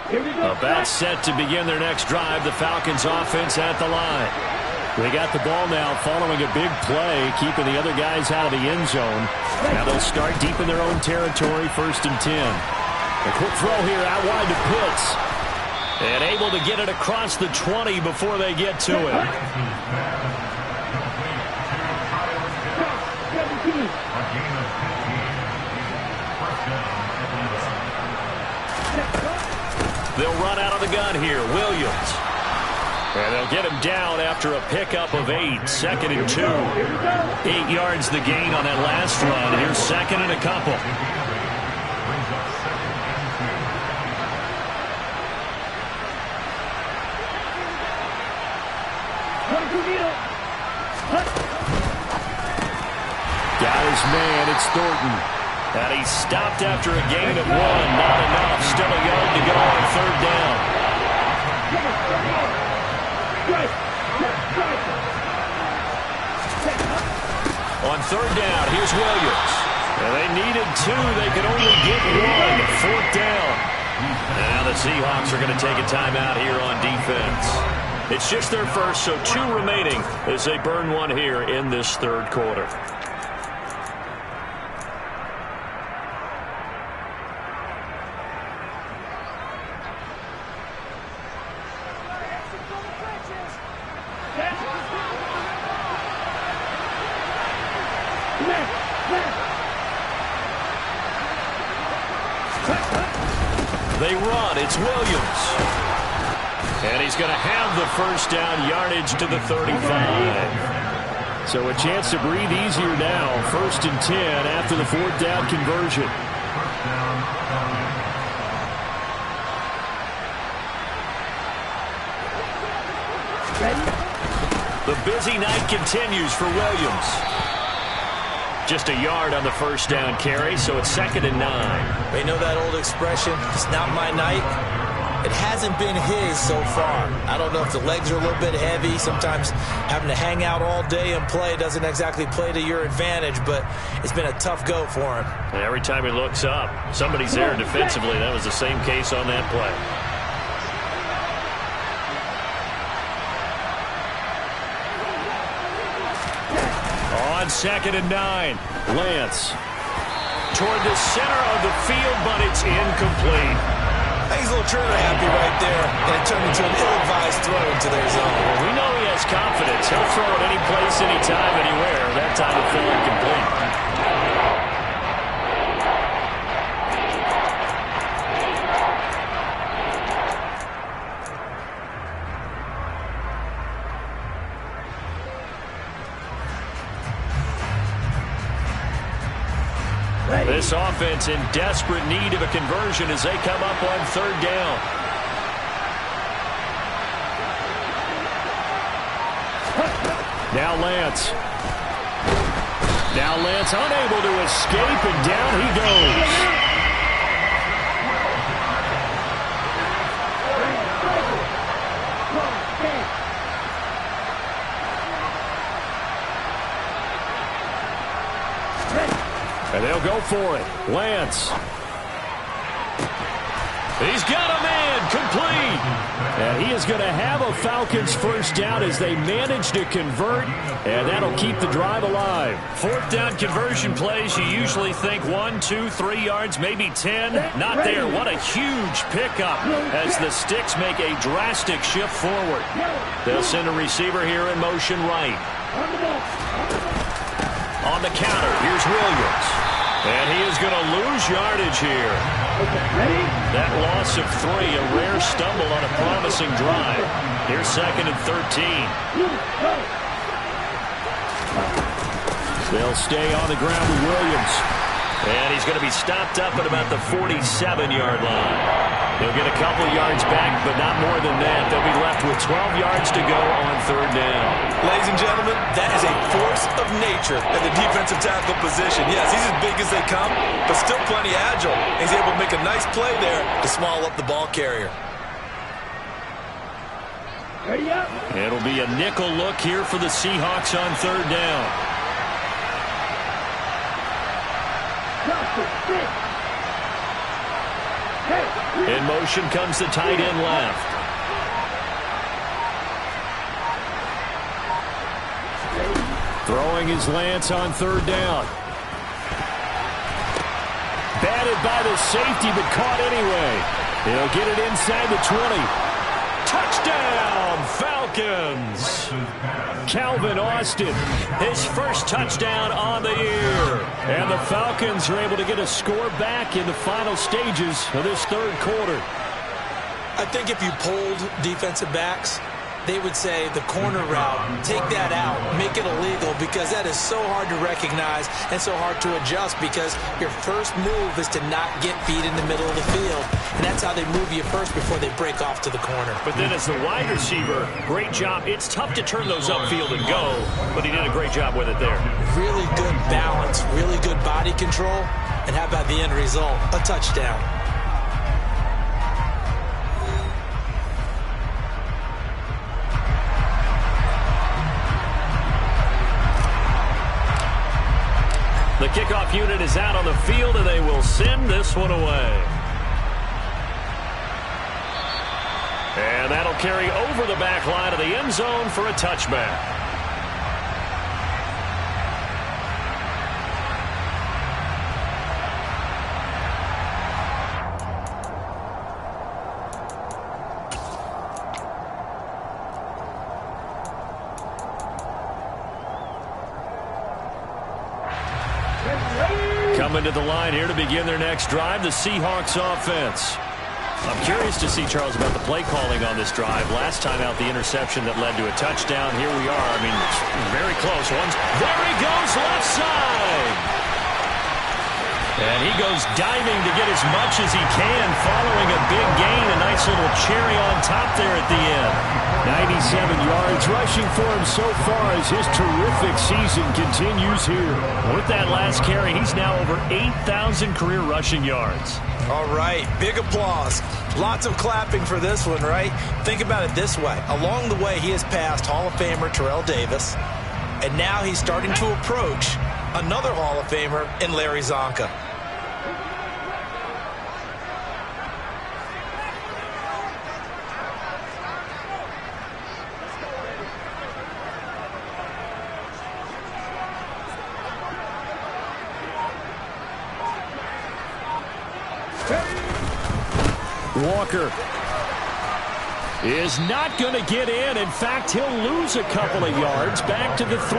About set to begin their next drive. The Falcons offense at the line. They got the ball now following a big play, keeping the other guys out of the end zone. Now they'll start deep in their own territory, 1st and 10. A quick throw here out wide to Pitts. And able to get it across the 20 before they get to it. They'll run out of the gun here. Williams. And they'll get him down after a pickup of 8. 2nd and 2. 8 yards the gain on that last run. Here's 2nd and a couple. Got his man. It's Thornton. And he's stopped after a gain of 1. Not enough. Still a yard to go on 3rd down. On 3rd down, here's Williams. And they needed 2. They could only get 1. 4th down. And now the Seahawks are going to take a timeout here on defense. It's just their first, so 2 remaining as they burn 1 here in this 3rd quarter. They run. It's Williams. And he's going to have the 1st down, yardage to the 35. So a chance to breathe easier now. 1st and 10 after the 4th down conversion. The busy night continues for Williams. Just a yard on the 1st down carry, so it's 2nd and 9. They know that old expression, it's not my night. It hasn't been his so far. I don't know if the legs are a little bit heavy. Sometimes having to hang out all day and play doesn't exactly play to your advantage, but it's been a tough go for him. And every time he looks up, somebody's there defensively. That was the same case on that play. On 2nd and 9, Lance toward the center of the field, but it's incomplete. He's a little trigger happy right there, and it turned into an ill-advised throw into their zone. Well, we know he has confidence. He'll throw it any place, anytime, anywhere. That time it fell incomplete. This offense in desperate need of a conversion as they come up on 3rd down. Now Lance. Now Lance unable to escape, and down he goes. And they'll go for it. Lance. He's got a man, complete. And he is going to have a Falcons 1st down as they manage to convert, and that'll keep the drive alive. 4th down conversion plays, you usually think 1, 2, 3 yards, maybe 10. Not there. What a huge pickup as the Sticks make a drastic shift forward. They'll send a receiver here in motion right. On the counter, here's Williams. And he is going to lose yardage here. That loss of 3, a rare stumble on a promising drive. Here's 2nd and 13. They'll stay on the ground with Williams. And he's going to be stopped up at about the 47-yard line. He'll get a couple yards back, but not more than that. They'll be left with 12 yards to go on 3rd down. Ladies and gentlemen, that is a force of nature at the defensive tackle position. Yes, he's as big as they come, but still plenty agile. He's able to make a nice play there to small up the ball carrier. Ready up. It'll be a nickel look here for the Seahawks on 3rd down. Hey. In motion comes the tight end left. Throwing his lance on third down. Batted by the safety, but caught anyway. He'll get it inside the 20. Touchdown, Falcons! Calvin Austin, his first touchdown on the year. And the Falcons are able to get a score back in the final stages of this third quarter. I think if you polled defensive backs, they would say the corner route, take that out, make it illegal, because that is so hard to recognize and so hard to adjust, because your first move is to not get beat in the middle of the field. And that's how they move you first before they break off to the corner. But then as the wide receiver, great job. It's tough to turn those upfield and go, but he did a great job with it there. Really good balance, really good body control, and how about the end result? A touchdown. The kickoff unit is out on the field, and they will send this one away. And that'll carry over the back line of the end zone for a touchback. Coming to the line here to begin their next drive, the Seahawks offense. I'm curious to see, Charles, about the play calling on this drive. Last time out, the interception that led to a touchdown. Here we are. I mean, very close ones. There he goes, left side. And he goes diving to get as much as he can, following a big gain. A nice little cherry on top there at the end. 97 yards rushing for him so far as his terrific season continues here. With that last carry, he's now over 8,000 career rushing yards. All right, big applause. Lots of clapping for this one, right? Think about it this way. Along the way, he has passed Hall of Famer Terrell Davis, and now he's starting to approach another Hall of Famer in Larry Zonka. Walker is not going to get in. In fact, he'll lose a couple of yards back to the 3.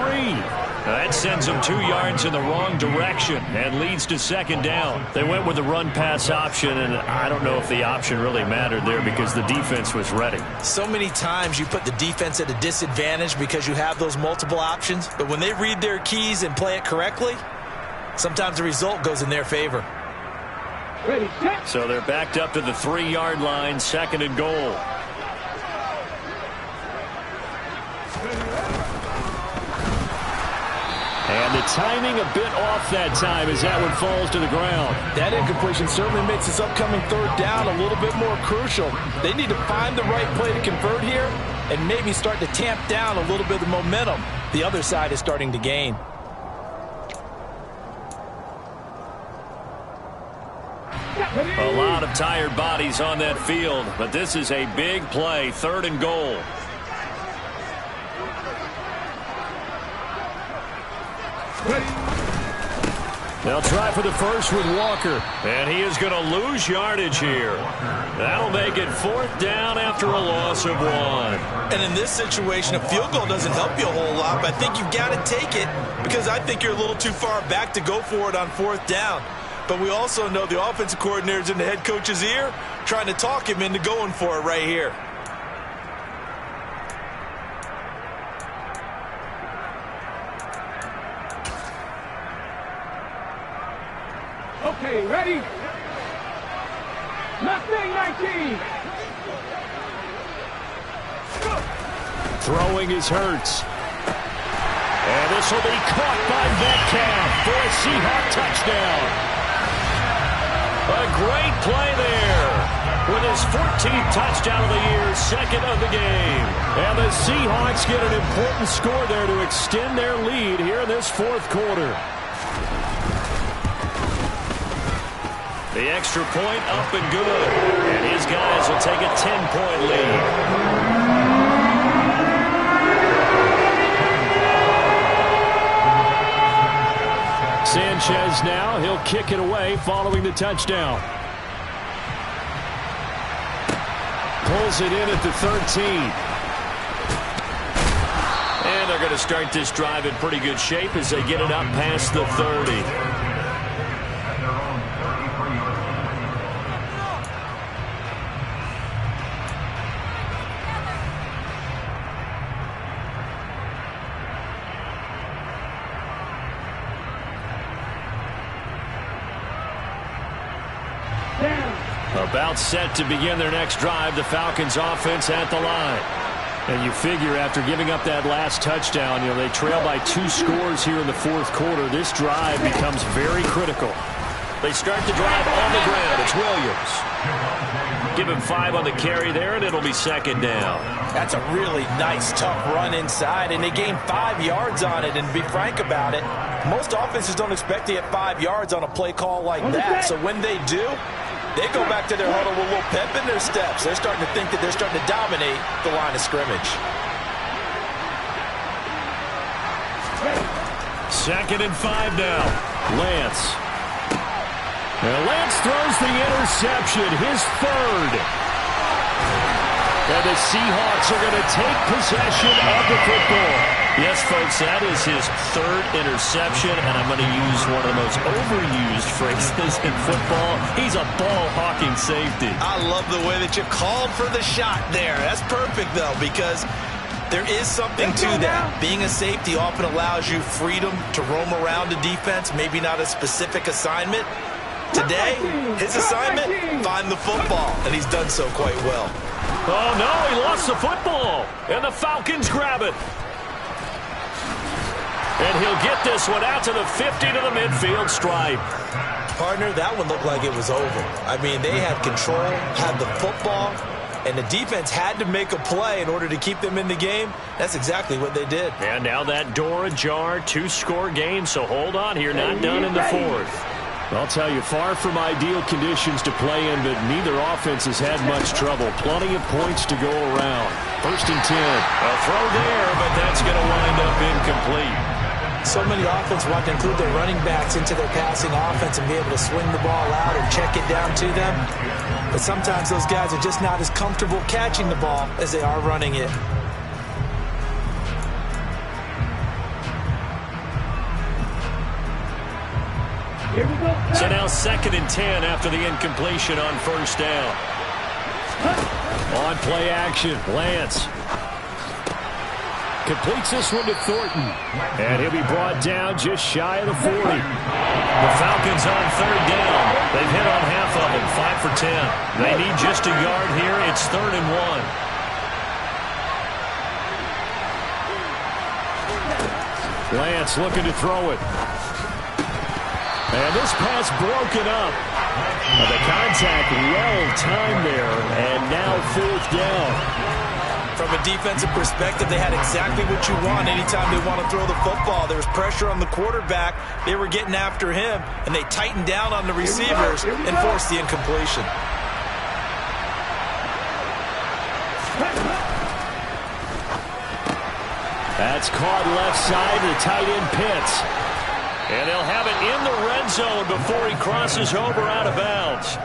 That sends him 2 yards in the wrong direction and leads to second down. They went with the run-pass option, and I don't know if the option really mattered there because the defense was ready. So many times you put the defense at a disadvantage because you have those multiple options, but when they read their keys and play it correctly, sometimes the result goes in their favor. So they're backed up to the 3-yard line, second and goal. And the timing a bit off that time as that one falls to the ground. That incompletion certainly makes this upcoming third down a little bit more crucial. They need to find the right play to convert here and maybe start to tamp down a little bit of the momentum the other side is starting to gain. A lot of tired bodies on that field, but this is a big play, third and goal. They'll try for the first with Walker. And he is going to lose yardage here. That'll make it fourth down after a loss of 1. And in this situation, a field goal doesn't help you a whole lot, but I think you've got to take it because I think you're a little too far back to go for it on fourth down. But we also know the offensive coordinator's in the head coach's ear trying to talk him into going for it right here. Okay, ready? Mustang 19. Go. Throwing is Hurts. And this will be caught by Metcalf for a Seahawk touchdown. A great play there with his 14th touchdown of the year, second of the game. And the Seahawks get an important score there to extend their lead here in this fourth quarter. The extra point up and good. And his guys will take a 10-point lead. Sanchez now, he'll kick it away following the touchdown. Pulls it in at the 13. And they're going to start this drive in pretty good shape as they get it up past the 30. About set to begin their next drive. The Falcons offense at the line. And you figure after giving up that last touchdown, they trail by 2 scores here in the fourth quarter. This drive becomes very critical. They start the drive on the ground. It's Williams. Give him 5 on the carry there, and it'll be second down. That's a really nice, tough run inside, and they gained 5 yards on it. And to be frank about it, most offenses don't expect to get 5 yards on a play call like that. So when they do, they go back to their huddle with a little pep in their steps. They're starting to think that they're starting to dominate the line of scrimmage. Second and 5 now. Lance. And Lance throws the interception, his third. And the Seahawks are going to take possession of the football. Yes, folks, that is his 3rd interception, and I'm going to use one of the most overused phrases in football. He's a ball-hawking safety. I love the way that you called for the shot there. That's perfect, though, because there is something to that. Being a safety often allows you freedom to roam around the defense, maybe not a specific assignment. Today, his assignment, find the football, and he's done so quite well. Oh, no, he lost the football, and the Falcons grab it. And he'll get this one out to the 50 to the midfield stripe. Partner, that one looked like it was over. I mean, they had control, had the football, and the defense had to make a play in order to keep them in the game. That's exactly what they did. And now that door ajar, 2-score game, so hold on here, not done in the 4th. I'll tell you, far from ideal conditions to play in, but neither offense has had much trouble. Plenty of points to go around. 1st and 10. A throw there, but that's going to wind up incomplete. So many offenses want to include their running backs into their passing offense and be able to swing the ball out and check it down to them. But sometimes those guys are just not as comfortable catching the ball as they are running it. So now 2nd and 10 after the incompletion on 1st down. On play action, Lance. Completes this one to Thornton. And he'll be brought down just shy of the 40. The Falcons on 3rd down. They've hit on half of them, 5 for 10. They need just a yard here. It's 3rd and 1. Lance looking to throw it. And this pass broken up. The contact well-timed there, and now 4th down. From a defensive perspective, they had exactly what you want anytime they want to throw the football. There was pressure on the quarterback. They were getting after him, and they tightened down on the receivers and forced the incompletion. That's caught left side to the tight end Pitts. And they'll have it in the red zone before he crosses over out of bounds.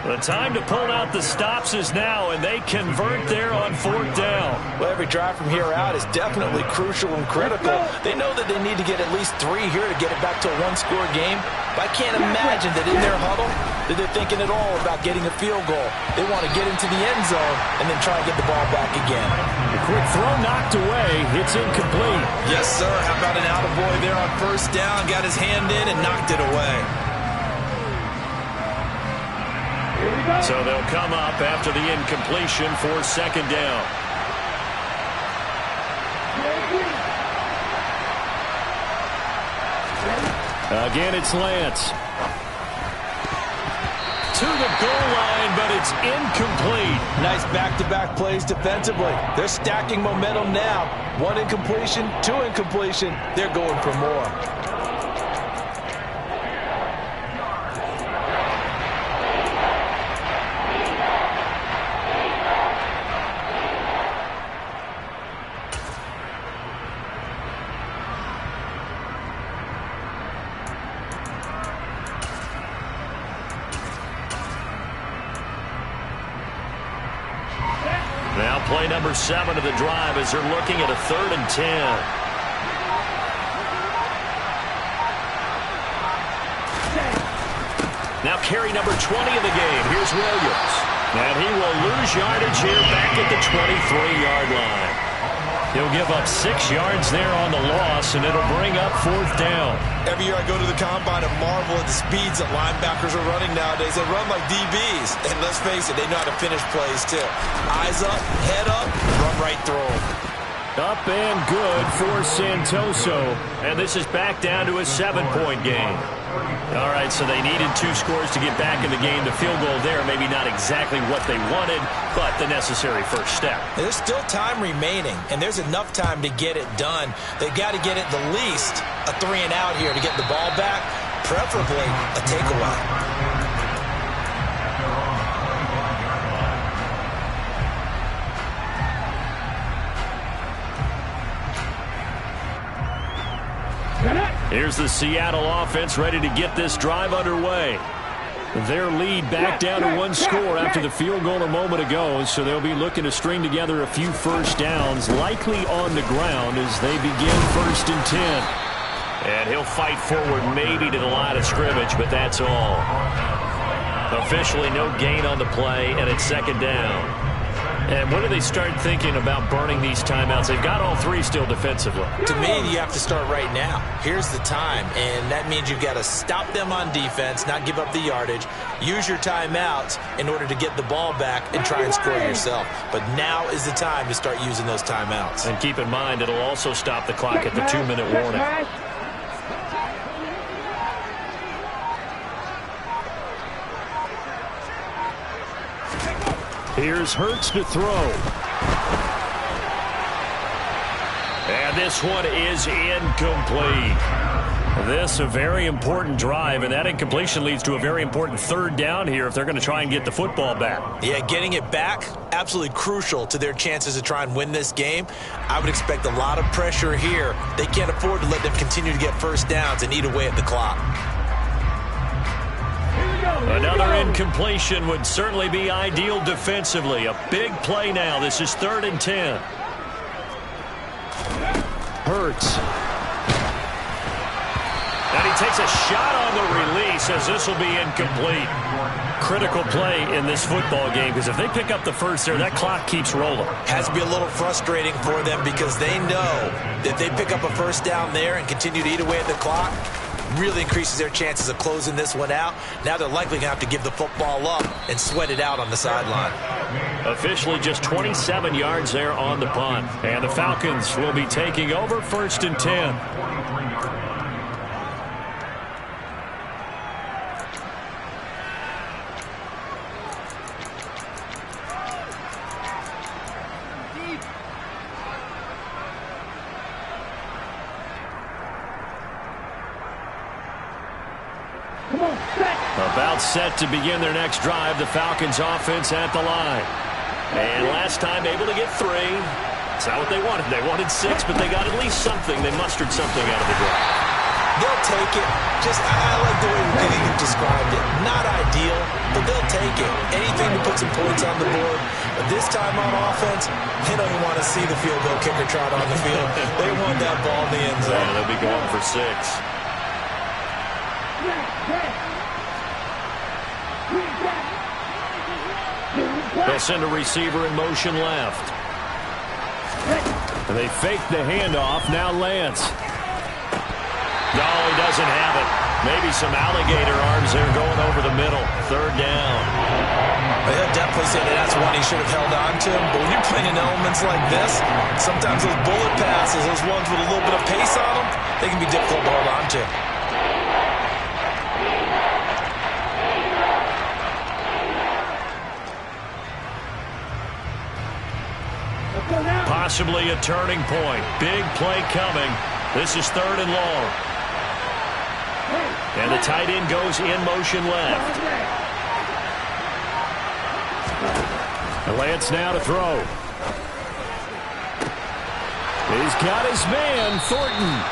The time to pull out the stops is now, and they convert there on 4th down. Well, every drive from here out is definitely crucial and critical. They know that they need to get at least 3 here to get it back to a 1-score game. But I can't imagine that in their huddle that they're thinking at all about getting a field goal. They want to get into the end zone and then try and get the ball back again. A quick throw knocked away. It's incomplete. Yes, sir. How about an attaboy there on 1st down? Got his hand in and knocked it away. So they'll come up after the incompletion for 2nd down. Again, it's Lance. To the goal line, but it's incomplete. Nice back-to-back plays defensively. They're stacking momentum now. 1 incompletion, 2 incompletion. They're going for more. Now play number 7 of the drive as they're looking at a 3rd and 10. Now carry number 20 of the game. Here's Williams. And he will lose yardage here back at the 23-yard line. He'll give up 6 yards there on the loss, and it'll bring up 4th down. Every year I go to the combine and marvel at the speeds that linebackers are running nowadays. They run like DBs. And let's face it, they know how to finish plays too. Eyes up, head up, run right through them. Up and good for Santoso. And this is back down to a 7-point game. All right, so they needed 2 scores to get back in the game. The field goal there, maybe not exactly what they wanted, but the necessary first step. There's still time remaining, and there's enough time to get it done. They've got to get it the least a 3 and out here to get the ball back, preferably a takeaway. Here's the Seattle offense ready to get this drive underway. Their lead back down to 1 score after the field goal a moment ago, so they'll be looking to string together a few first downs, likely on the ground as they begin 1st and 10. And he'll fight forward maybe to the line of scrimmage, but that's all. Officially no gain on the play, and it's 2nd down. And when do they start thinking about burning these timeouts? They've got all 3 still defensively. To me, you have to start right now. Here's the time, and that means you've got to stop them on defense, not give up the yardage, use your timeouts in order to get the ball back and try and score yourself. But now is the time to start using those timeouts. And keep in mind, it'll also stop the clock at the 2-minute warning. Here's Hurts to throw. And this one is incomplete. This a very important drive, and that incompletion leads to a very important 3rd down here if they're going to try and get the football back. Yeah, getting it back, absolutely crucial to their chances to try and win this game. I would expect a lot of pressure here. They can't afford to let them continue to get first downs and eat away at the clock. Another incompletion would certainly be ideal defensively. A big play now. This is 3rd and 10. Hurts. And he takes a shot on the release as this will be incomplete. Critical play in this football game because if they pick up the first there, that clock keeps rolling. Has to be a little frustrating for them because they know that they pick up a first down there and continue to eat away at the clock, really increases their chances of closing this one out. Now they're likely going to have to give the football up and sweat it out on the sideline. Officially just 27 yards there on the punt. And the Falcons will be taking over 1st and 10. About set to begin their next drive. The Falcons offense at the line. And last time able to get 3. That's not what they wanted. They wanted 6, but they got at least something. They mustered something out of the drive. They'll take it. I like the way you described it. Not ideal, but they'll take it. Anything to put some points on the board. But this time on offense, they don't even want to see the field goal kicker trot on the field. They want that ball in the end zone. Yeah, they'll be going for 6. They'll send a receiver in motion left. And they fake the handoff. Now Lance. No, he doesn't have it. Maybe some alligator arms there going over the middle. 3rd down. They'll definitely say that that's one he should have held on to. But when you're playing in elements like this, sometimes those bullet passes, those ones with a little bit of pace on them, they can be difficult to hold on to. Possibly a turning point. Big play coming. This is 3rd and long. And the tight end goes in motion left. Lance now to throw. He's got his man, Thornton.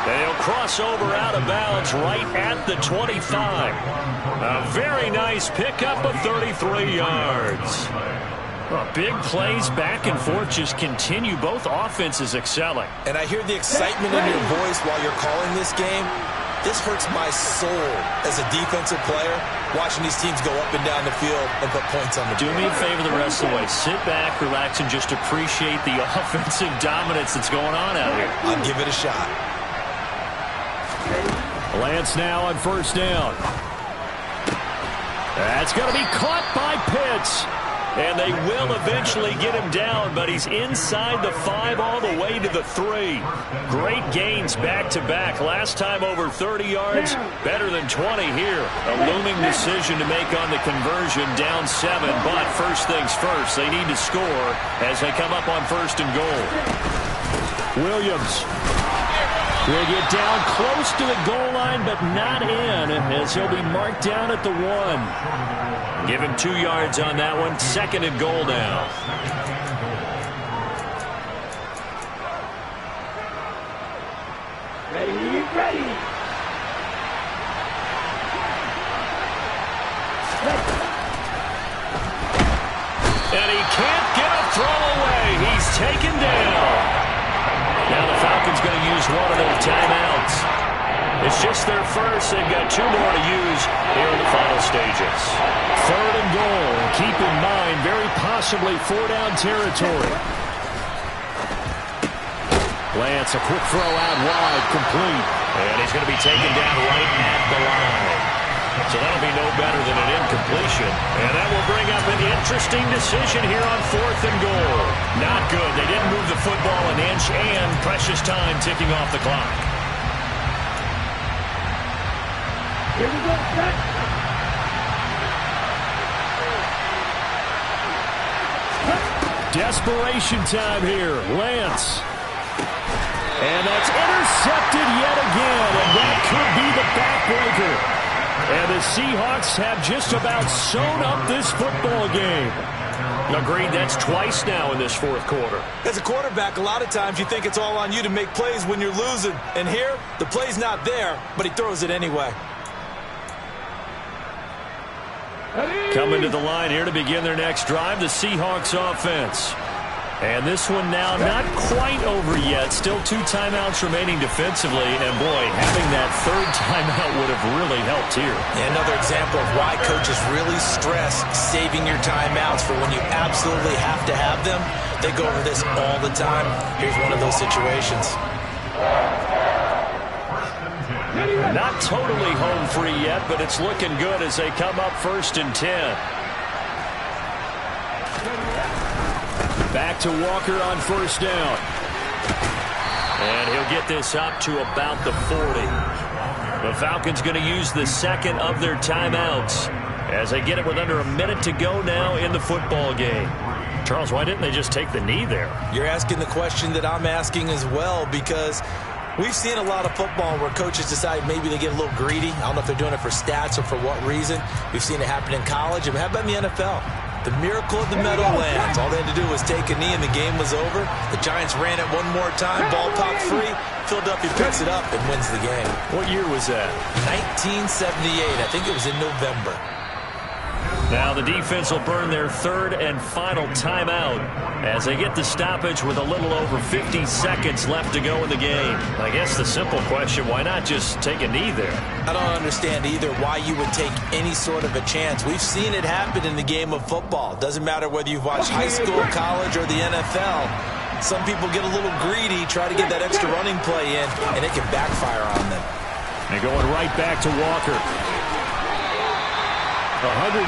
They'll cross over out of bounds right at the 25. A very nice pickup of 33 yards. Well, big plays back and forth just continue. Both offenses excelling. And I hear the excitement in your voice while you're calling this game. This hurts my soul as a defensive player, watching these teams go up and down the field and put points on the board. Do me a favor the rest of the way. Sit back, relax, and just appreciate the offensive dominance that's going on out here. I'll give it a shot. Lance now on first down. That's going to be caught by Pitts. And they will eventually get him down, but he's inside the 5 all the way to the 3. Great gains back-to-back. Last time over 30 yards, better than 20 here. A looming decision to make on the conversion, down 7. But first things first, they need to score as they come up on first and goal. Williams will get down close to the goal line, but not in, as he'll be marked down at the 1. Give him 2 yards on that one. Second and goal now. Ready. And he can't get a throw away. He's taken down. Now the Falcons going to use one of their timeouts. It's just their first. They've got 2 more to use here in the final stages. Third and goal. Keep in mind, very possibly 4-down territory. Lance, a quick throw out wide, complete. And he's going to be taken down right at the line. So that'll be no better than an incompletion. And that will bring up an interesting decision here on fourth and goal. Not good. They didn't move the football an inch, and precious time ticking off the clock. Here we go, set. Desperation time here. Lance. And that's intercepted yet again, and that could be the backbreaker. And the Seahawks have just about sewn up this football game. Agreed, that's twice now in this fourth quarter. As a quarterback, a lot of times you think it's all on you to make plays when you're losing. And here, the play's not there, but he throws it anyway. Coming to the line here to begin their next drive, the Seahawks offense. And this one now not quite over yet. Still 2 timeouts remaining defensively. And, boy, having that third timeout would have really helped here. And another example of why coaches really stress saving your timeouts for when you absolutely have to have them. They go over this all the time. Here's one of those situations. Not totally home free yet, but it's looking good as they come up 1st and 10. Back to Walker on first down. And he'll get this up to about the 40. The Falcons going to use the second of their timeouts as they get it with under a minute to go now in the football game. Charles, why didn't they just take the knee there? You're asking the question that I'm asking as well, because we've seen a lot of football where coaches decide maybe they get a little greedy. I don't know if they're doing it for stats or for what reason. We've seen it happen in college. And how about in the NFL? The miracle of the Meadowlands. All they had to do was take a knee and the game was over. The Giants ran it one more time. Ball popped free. Philadelphia picks it up and wins the game. What year was that? 1978. I think it was in November. Now the defense will burn their third and final timeout as they get the stoppage with a little over 50 seconds left to go in the game. I guess the simple question, why not just take a knee there? I don't understand either why you would take any sort of a chance. We've seen it happen in the game of football. Doesn't matter whether you've watched high school, college, or the NFL. Some people get a little greedy, try to get that extra running play in, and it can backfire on them. And going right back to Walker. 124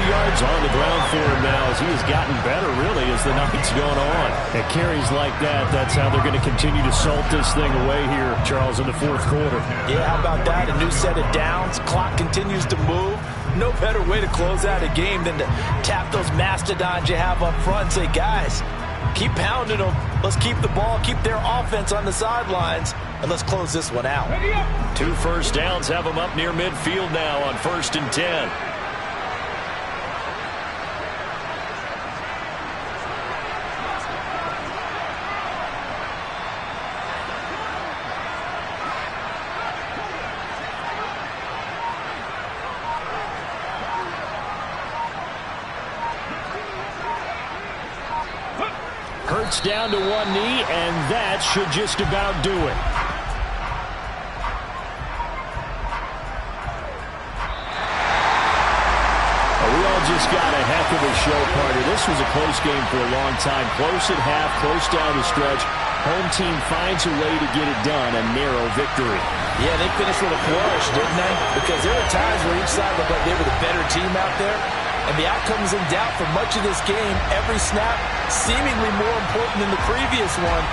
yards on the ground for him now as he has gotten better, really, as the night's going on. And carries like that, that's how they're going to continue to salt this thing away here, Charles, in the fourth quarter. Yeah, how about that? A new set of downs. Clock continues to move. No better way to close out a game than to tap those mastodons you have up front and say, guys, keep pounding them. Let's keep the ball, keep their offense on the sidelines, and let's close this one out. 2 first downs have them up near midfield now on 1st and 10. Hurts down to one knee, and that should just about do it. We all just got a heck of a show, partner. This was a close game for a long time. Close at half, close down the stretch. Home team finds a way to get it done, a narrow victory. Yeah, they finished with a flourish, didn't they? Because there were times where each side looked like they were the better team out there. And the outcome's in doubt for much of this game. Every snap seemingly more important than the previous one.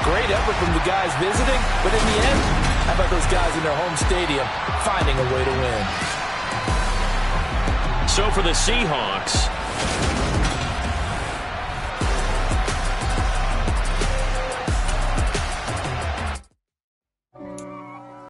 Great effort from the guys visiting. But in the end, how about those guys in their home stadium finding a way to win? So for the Seahawks,